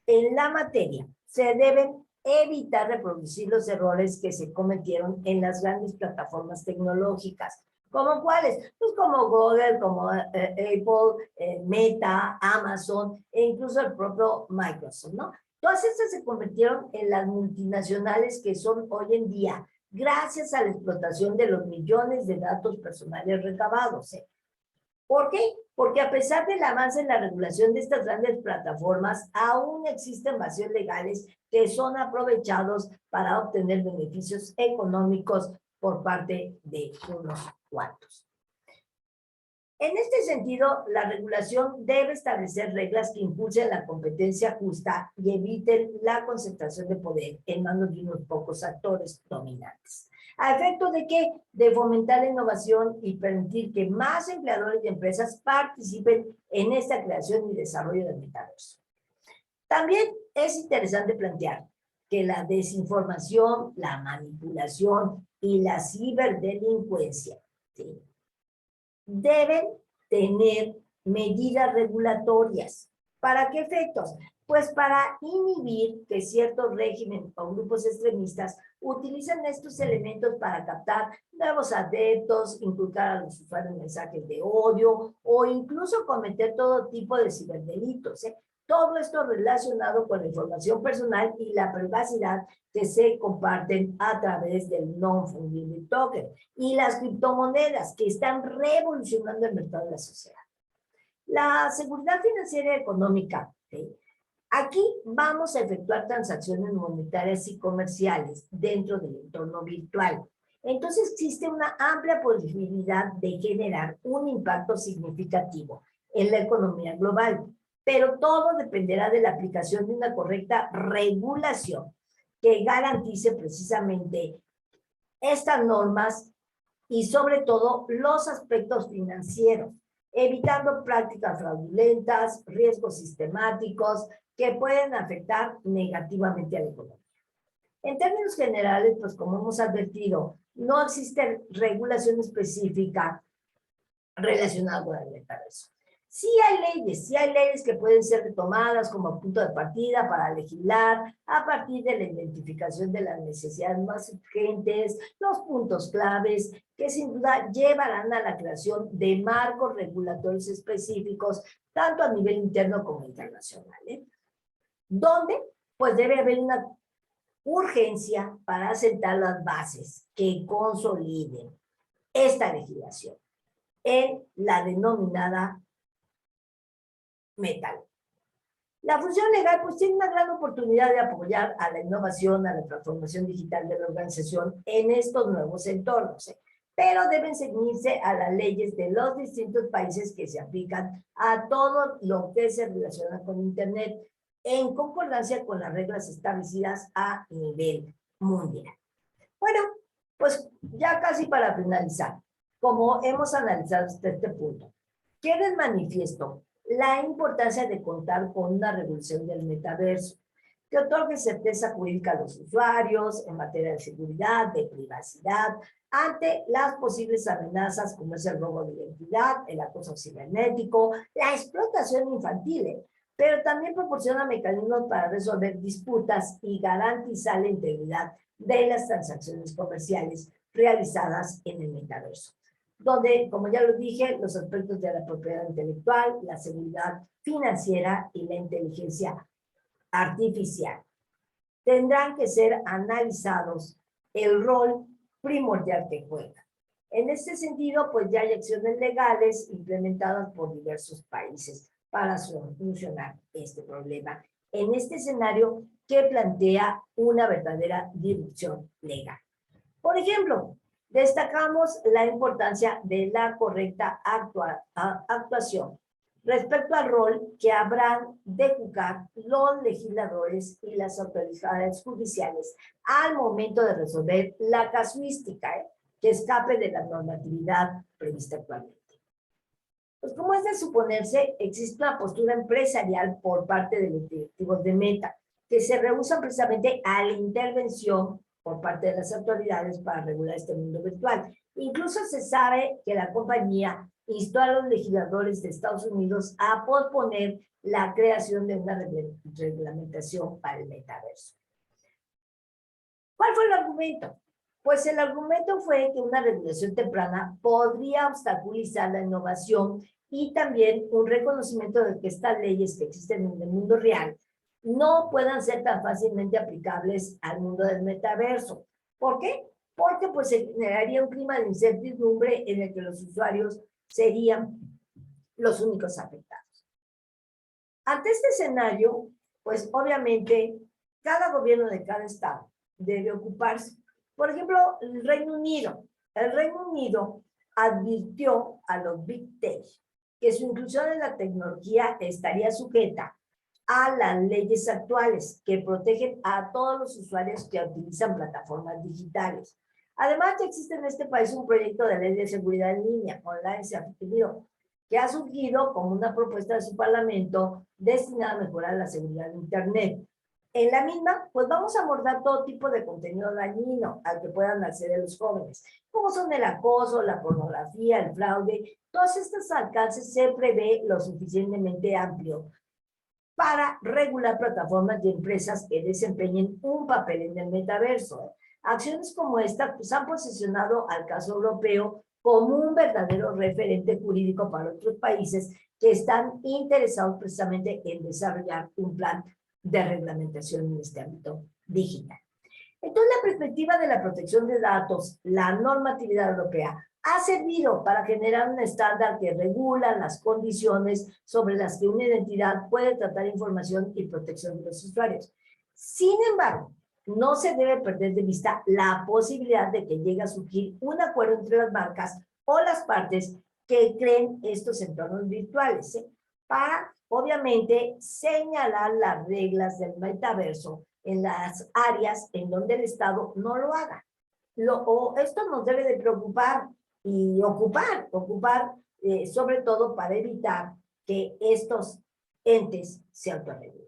en la materia se deben evitar reproducir los errores que se cometieron en las grandes plataformas tecnológicas. ¿Como cuáles? Pues como Google, como Apple, Meta, Amazon e incluso el propio Microsoft, ¿no? Todas estas se convirtieron en las multinacionales que son hoy en día, gracias a la explotación de los millones de datos personales recabados. ¿Por qué? Porque a pesar del avance en la regulación de estas grandes plataformas, aún existen vacíos legales que son aprovechados para obtener beneficios económicos por parte de unos cuantos. En este sentido, la regulación debe establecer reglas que impulsen la competencia justa y eviten la concentración de poder en manos de unos pocos actores dominantes. ¿A efecto de qué? De fomentar la innovación y permitir que más empleadores y empresas participen en esta creación y desarrollo del metaverso. También es interesante plantear que la desinformación, la manipulación y la ciberdelincuencia, ¿sí?, deben tener medidas regulatorias. ¿Para qué efectos? Pues para inhibir que ciertos regímenes o grupos extremistas utilizan estos elementos para captar nuevos adeptos, inculcar a los usuarios mensajes de odio o incluso cometer todo tipo de ciberdelitos. Todo esto relacionado con la información personal y la privacidad que se comparten a través del non-fungible token y las criptomonedas que están revolucionando el mercado de la sociedad. La seguridad financiera y económica. Aquí vamos a efectuar transacciones monetarias y comerciales dentro del entorno virtual. Entonces existe una amplia posibilidad de generar un impacto significativo en la economía global, pero todo dependerá de la aplicación de una correcta regulación que garantice precisamente estas normas y sobre todo los aspectos financieros, evitando prácticas fraudulentas, riesgos sistemáticos que pueden afectar negativamente a la economía. En términos generales, pues como hemos advertido, no existe regulación específica relacionada con el metaverso. Sí hay leyes que pueden ser retomadas como punto de partida para legislar a partir de la identificación de las necesidades más urgentes, los puntos claves, que sin duda llevarán a la creación de marcos regulatorios específicos, tanto a nivel interno como internacional, donde pues debe haber una urgencia para sentar las bases que consoliden esta legislación en la denominada metal. La función legal pues tiene una gran oportunidad de apoyar a la innovación, a la transformación digital de la organización en estos nuevos entornos, pero deben ceñirse a las leyes de los distintos países que se aplican a todo lo que se relaciona con Internet en concordancia con las reglas establecidas a nivel mundial. Bueno, pues ya casi para finalizar, como hemos analizado hasta este punto, queda en manifiesto la importancia de contar con una regulación del metaverso que otorgue certeza jurídica a los usuarios en materia de seguridad, de privacidad, ante las posibles amenazas como es el robo de identidad, el acoso cibernético, la explotación infantil, pero también proporciona mecanismos para resolver disputas y garantizar la integridad de las transacciones comerciales realizadas en el metaverso, donde, como ya lo dije, los aspectos de la propiedad intelectual, la seguridad financiera y la inteligencia artificial tendrán que ser analizados el rol primordial que juega. En este sentido, pues ya hay acciones legales implementadas por diversos países para solucionar este problema en este escenario que plantea una verdadera disrupción legal. Por ejemplo, destacamos la importancia de la correcta actuación respecto al rol que habrán de jugar los legisladores y las autoridades judiciales al momento de resolver la casuística que escape de la normatividad prevista actualmente. Pues como es de suponerse, existe una postura empresarial por parte de los directivos de Meta, que se rehúsan precisamente a la intervención por parte de las autoridades para regular este mundo virtual. Incluso se sabe que la compañía instó a los legisladores de Estados Unidos a posponer la creación de una reglamentación para el metaverso. ¿Cuál fue el argumento? Pues el argumento fue que una regulación temprana podría obstaculizar la innovación y también un reconocimiento de que estas leyes que existen en el mundo real no puedan ser tan fácilmente aplicables al mundo del metaverso. ¿Por qué? Porque pues se generaría un clima de incertidumbre en el que los usuarios serían los únicos afectados. Ante este escenario, pues obviamente cada gobierno de cada estado debe ocuparse. Por ejemplo, el Reino Unido. El Reino Unido advirtió a los Big Tech que su inclusión en la tecnología estaría sujeta a las leyes actuales que protegen a todos los usuarios que utilizan plataformas digitales. Además, ya existe en este país un proyecto de ley de seguridad en línea, online se ha definido, que ha surgido como una propuesta de su parlamento destinada a mejorar la seguridad de Internet. En la misma, pues vamos a abordar todo tipo de contenido dañino al que puedan acceder los jóvenes, como son el acoso, la pornografía, el fraude. Todos estos alcances se prevé lo suficientemente amplio para regular plataformas y empresas que desempeñen un papel en el metaverso. Acciones como esta pues, han posicionado al caso europeo como un verdadero referente jurídico para otros países que están interesados precisamente en desarrollar un plan de reglamentación en este ámbito digital. Entonces, la perspectiva de la protección de datos, la normatividad europea, ha servido para generar un estándar que regula las condiciones sobre las que una identidad puede tratar información y protección de los usuarios. Sin embargo, no se debe perder de vista la posibilidad de que llegue a surgir un acuerdo entre las marcas o las partes que creen estos entornos virtuales, para, obviamente, señalar las reglas del metaverso en las áreas en donde el Estado no lo haga. Esto nos debe de preocupar y ocupar, sobre todo para evitar que estos entes se autorregulen.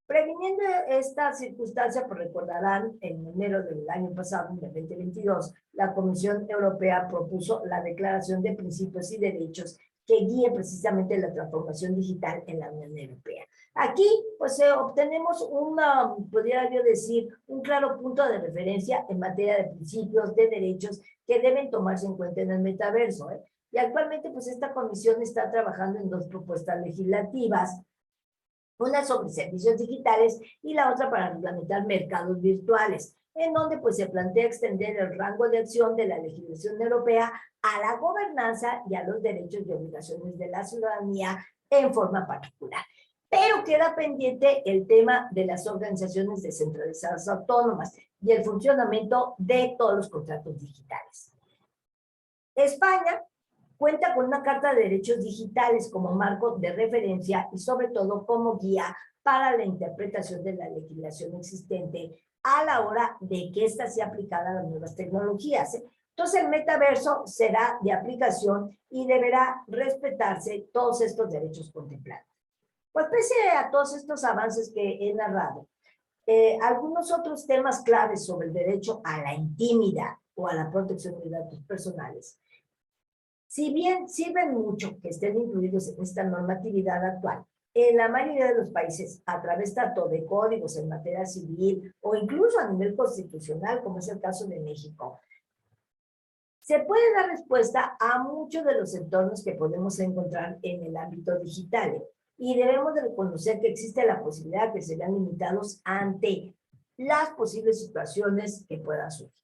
Previniendo esta circunstancia, pues recordarán, en enero del año pasado, en el 2022, la Comisión Europea propuso la Declaración de Principios y Derechos que guíe precisamente la transformación digital en la Unión Europea. Aquí, pues, obtenemos podría yo decir, un claro punto de referencia en materia de principios, de derechos que deben tomarse en cuenta en el metaverso. Y actualmente, pues, esta comisión está trabajando en 2 propuestas legislativas, una sobre servicios digitales y la otra para reglamentar mercados virtuales, en donde pues se plantea extender el rango de acción de la legislación europea a la gobernanza y a los derechos y obligaciones de la ciudadanía en forma particular. Pero queda pendiente el tema de las organizaciones descentralizadas autónomas y el funcionamiento de todos los contratos digitales. España cuenta con una Carta de Derechos Digitales como marco de referencia y sobre todo como guía para la interpretación de la legislación existente a la hora de que ésta sea aplicada a las nuevas tecnologías. Entonces el metaverso será de aplicación y deberá respetarse todos estos derechos contemplados. Pues pese a todos estos avances que he narrado, algunos otros temas claves sobre el derecho a la intimidad o a la protección de datos personales, si bien sirven mucho que estén incluidos en esta normatividad actual, en la mayoría de los países, a través tanto de códigos en materia civil o incluso a nivel constitucional, como es el caso de México, se puede dar respuesta a muchos de los entornos que podemos encontrar en el ámbito digital. Y debemos de reconocer que existe la posibilidad de que se vean limitados ante las posibles situaciones que puedan surgir.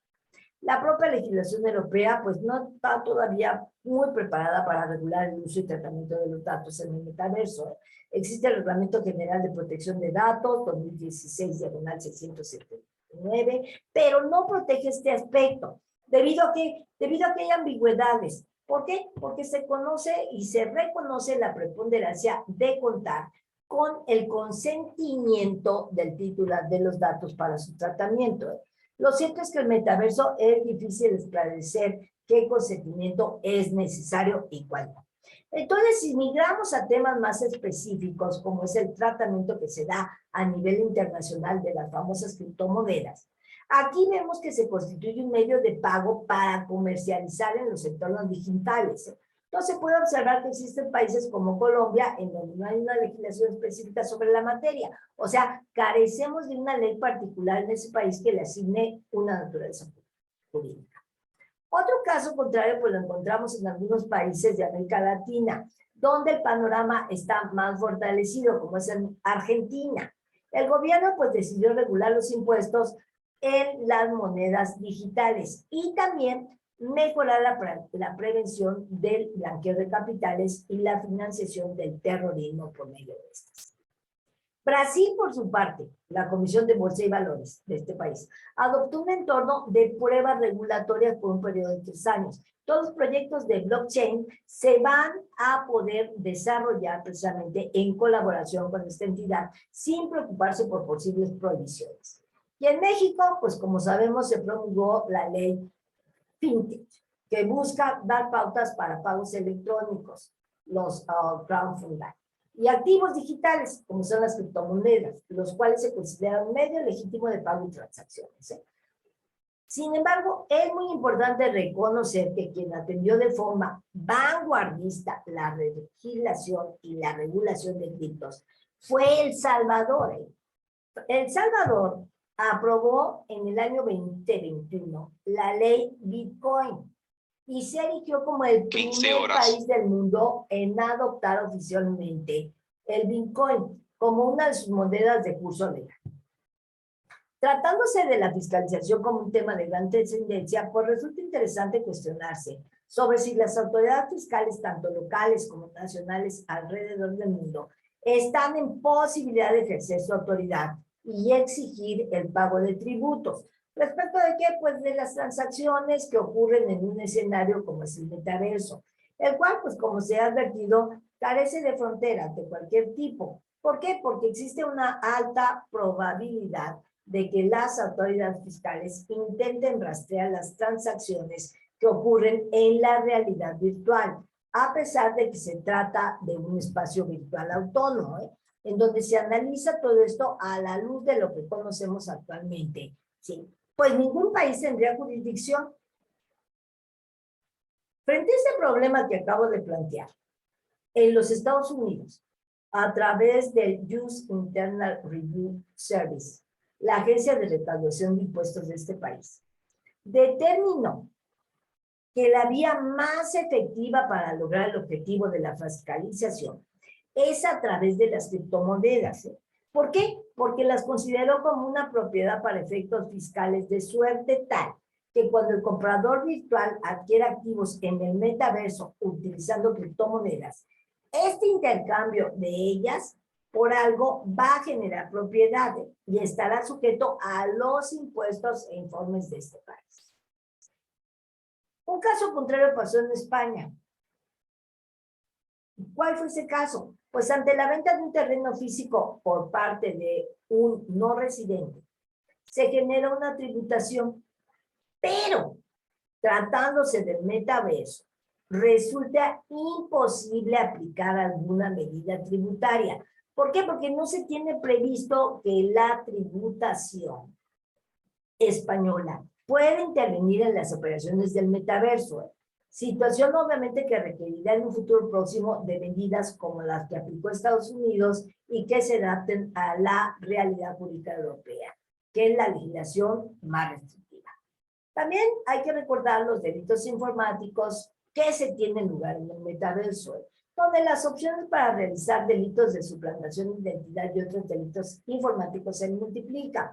La propia legislación europea pues no está todavía muy preparada para regular el uso y tratamiento de los datos en el metaverso. Existe el Reglamento General de Protección de Datos 2016/679, pero no protege este aspecto debido a que hay ambigüedades. ¿Por qué? Porque se conoce y se reconoce la preponderancia de contar con el consentimiento del titular de los datos para su tratamiento. Lo cierto es que el metaverso es difícil esclarecer qué consentimiento es necesario y cuál no. Entonces, si migramos a temas más específicos, como es el tratamiento que se da a nivel internacional de las famosas criptomonedas, aquí vemos que se constituye un medio de pago para comercializar en los entornos digitales. Entonces, se puede observar que existen países como Colombia, en donde no hay una legislación específica sobre la materia. O sea, carecemos de una ley particular en ese país que le asigne una naturaleza jurídica. Otro caso contrario, pues lo encontramos en algunos países de América Latina, donde el panorama está más fortalecido, como es en Argentina. El gobierno, pues, decidió regular los impuestos en las monedas digitales y también mejorar la prevención del blanqueo de capitales y la financiación del terrorismo por medio de estas. Brasil, por su parte, la Comisión de Bolsa y Valores de este país, adoptó un entorno de pruebas regulatorias por un periodo de 3 años. Todos los proyectos de blockchain se van a poder desarrollar precisamente en colaboración con esta entidad, sin preocuparse por posibles prohibiciones. Y en México, pues como sabemos, se promulgó la ley FinTech, que busca dar pautas para pagos electrónicos, los crowdfunding, y activos digitales, como son las criptomonedas, los cuales se consideran un medio legítimo de pago y transacciones. Sin embargo, es muy importante reconocer que quien atendió de forma vanguardista la legislación y la regulación de criptos fue El Salvador. El Salvador aprobó en el año 2021 la ley Bitcoin y se erigió como el primer país del mundo en adoptar oficialmente el Bitcoin como una de sus monedas de curso legal. Tratándose de la fiscalización como un tema de gran trascendencia, pues resulta interesante cuestionarse sobre si las autoridades fiscales, tanto locales como nacionales alrededor del mundo, están en posibilidad de ejercer su autoridad y exigir el pago de tributos. ¿Respecto de qué? Pues de las transacciones que ocurren en un escenario como es el metaverso, el cual, pues como se ha advertido, carece de fronteras de cualquier tipo. ¿Por qué? Porque existe una alta probabilidad de que las autoridades fiscales intenten rastrear las transacciones que ocurren en la realidad virtual, a pesar de que se trata de un espacio virtual autónomo, en donde se analiza todo esto a la luz de lo que conocemos actualmente, ¿sí? Pues ningún país tendría jurisdicción. Frente a este problema que acabo de plantear, en los Estados Unidos, a través del US Internal Review Service, la agencia de recaudación de impuestos de este país, determinó que la vía más efectiva para lograr el objetivo de la fiscalización es a través de las criptomonedas. ¿Por qué? Porque las consideró como una propiedad para efectos fiscales de suerte tal que cuando el comprador virtual adquiere activos en el metaverso utilizando criptomonedas, este intercambio de ellas por algo va a generar propiedades y estará sujeto a los impuestos e informes de este país. Un caso contrario pasó en España. ¿Cuál fue ese caso? Pues ante la venta de un terreno físico por parte de un no residente, se genera una tributación, pero tratándose del metaverso, resulta imposible aplicar alguna medida tributaria. ¿Por qué? Porque no se tiene previsto que la tributación española puede intervenir en las operaciones del metaverso. Situación obviamente que requerirá en un futuro próximo de medidas como las que aplicó Estados Unidos y que se adapten a la realidad jurídica europea, que es la legislación más restrictiva. También hay que recordar los delitos informáticos que se tienen lugar en el metaverso, donde las opciones para realizar delitos de suplantación de identidad y otros delitos informáticos se multiplican.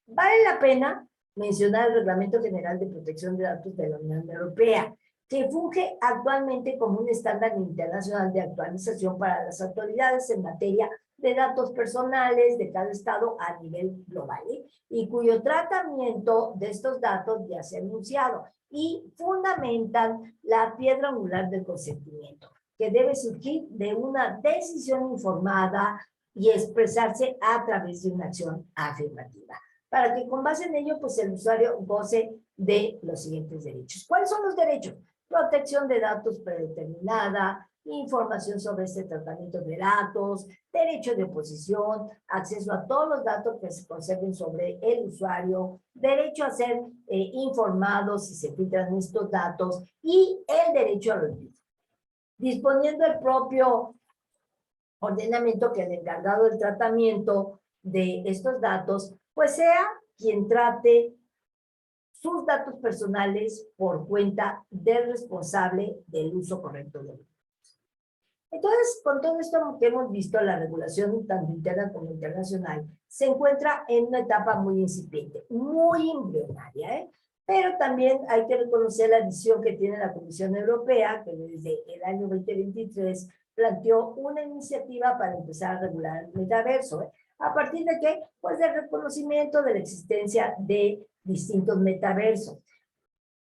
Vale la pena mencionar el Reglamento General de Protección de Datos de la Unión Europea, que funge actualmente como un estándar internacional de actualización para las autoridades en materia de datos personales de cada estado a nivel global, y cuyo tratamiento de estos datos ya se ha anunciado y fundamentan la piedra angular del consentimiento, que debe surgir de una decisión informada y expresarse a través de una acción afirmativa, para que con base en ello, pues el usuario goce de los siguientes derechos. ¿Cuáles son los derechos? Protección de datos predeterminada, información sobre este tratamiento de datos, derecho de oposición, acceso a todos los datos que se conserven sobre el usuario, derecho a ser informado si se filtran estos datos y el derecho al olvido. Disponiendo el propio ordenamiento que el encargado del tratamiento de estos datos, pues sea quien trate sus datos personales por cuenta del responsable del uso correcto de los datos. Entonces, con todo esto que hemos visto, la regulación tanto interna como internacional se encuentra en una etapa muy incipiente, muy embrionaria, pero también hay que reconocer la visión que tiene la Comisión Europea, que desde el año 2023 planteó una iniciativa para empezar a regular el metaverso. ¿A partir de qué? Pues del reconocimiento de la existencia de distintos metaversos.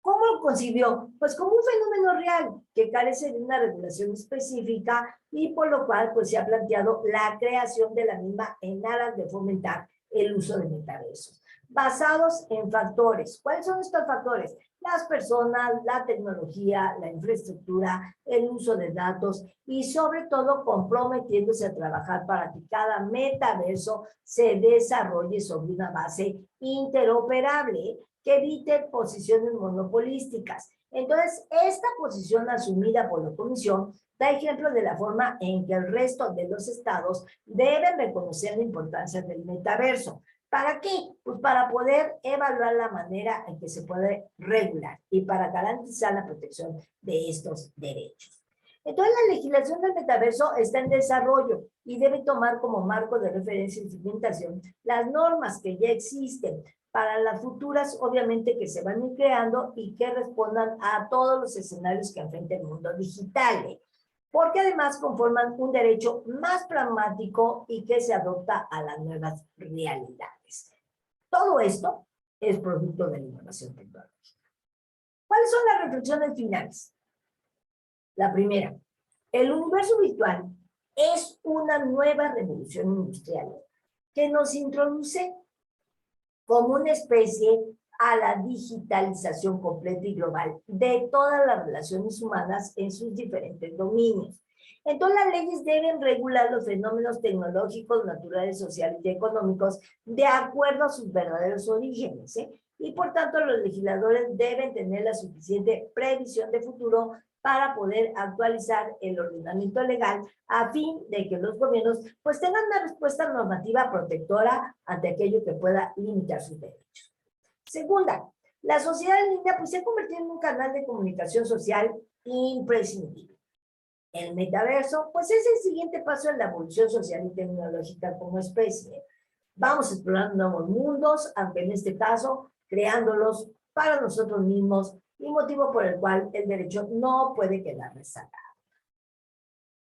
¿Cómo lo concibió? Pues como un fenómeno real que carece de una regulación específica y por lo cual pues se ha planteado la creación de la misma en aras de fomentar el uso de metaversos, basados en factores. ¿Cuáles son estos factores? Las personas, la tecnología, la infraestructura, el uso de datos y sobre todo comprometiéndose a trabajar para que cada metaverso se desarrolle sobre una base interoperable que evite posiciones monopolísticas. Entonces, esta posición asumida por la Comisión da ejemplo de la forma en que el resto de los estados deben reconocer la importancia del metaverso. ¿Para qué? Pues para poder evaluar la manera en que se puede regular y para garantizar la protección de estos derechos. Entonces, la legislación del metaverso está en desarrollo y debe tomar como marco de referencia y implementación las normas que ya existen para las futuras, obviamente, que se van a ir creando y que respondan a todos los escenarios que enfrenta el mundo digital, porque además conforman un derecho más pragmático y que se adopta a las nuevas realidades. Todo esto es producto de la innovación tecnológica. ¿Cuáles son las reflexiones finales? La primera, el universo virtual es una nueva revolución industrial que nos introduce como una especie a la digitalización completa y global de todas las relaciones humanas en sus diferentes dominios. Entonces, las leyes deben regular los fenómenos tecnológicos, naturales, sociales y económicos de acuerdo a sus verdaderos orígenes, y por tanto los legisladores deben tener la suficiente previsión de futuro para poder actualizar el ordenamiento legal a fin de que los gobiernos pues tengan una respuesta normativa protectora ante aquello que pueda limitar sus derechos. Segunda, la sociedad en línea pues se ha convertido en un canal de comunicación social imprescindible. El metaverso pues es el siguiente paso en la evolución social y tecnológica como especie. Vamos explorando nuevos mundos, aunque en este caso creándolos para nosotros mismos, y motivo por el cual el derecho no puede quedar rezagado.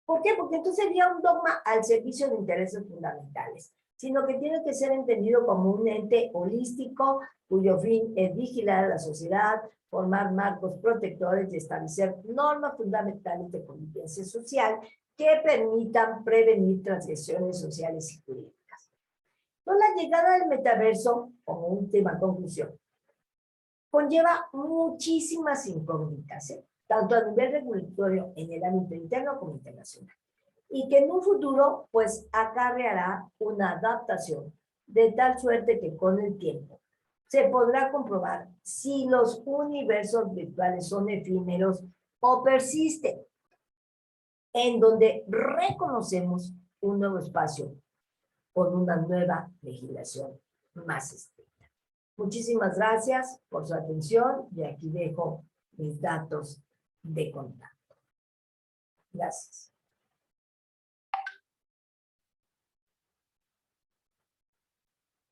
¿Por qué? Porque entonces sería un dogma al servicio de intereses fundamentales, sino que tiene que ser entendido como un ente holístico cuyo fin es vigilar a la sociedad, formar marcos protectores y establecer normas fundamentales de convivencia social que permitan prevenir transgresiones sociales y jurídicas. Con la llegada del metaverso, como última conclusión, conlleva muchísimas incógnitas, tanto a nivel regulatorio en el ámbito interno como internacional, y que en un futuro pues acarreará una adaptación de tal suerte que con el tiempo se podrá comprobar si los universos virtuales son efímeros o persisten, en donde reconocemos un nuevo espacio con una nueva legislación más estricta. Muchísimas gracias por su atención y aquí dejo mis datos de contacto. Gracias.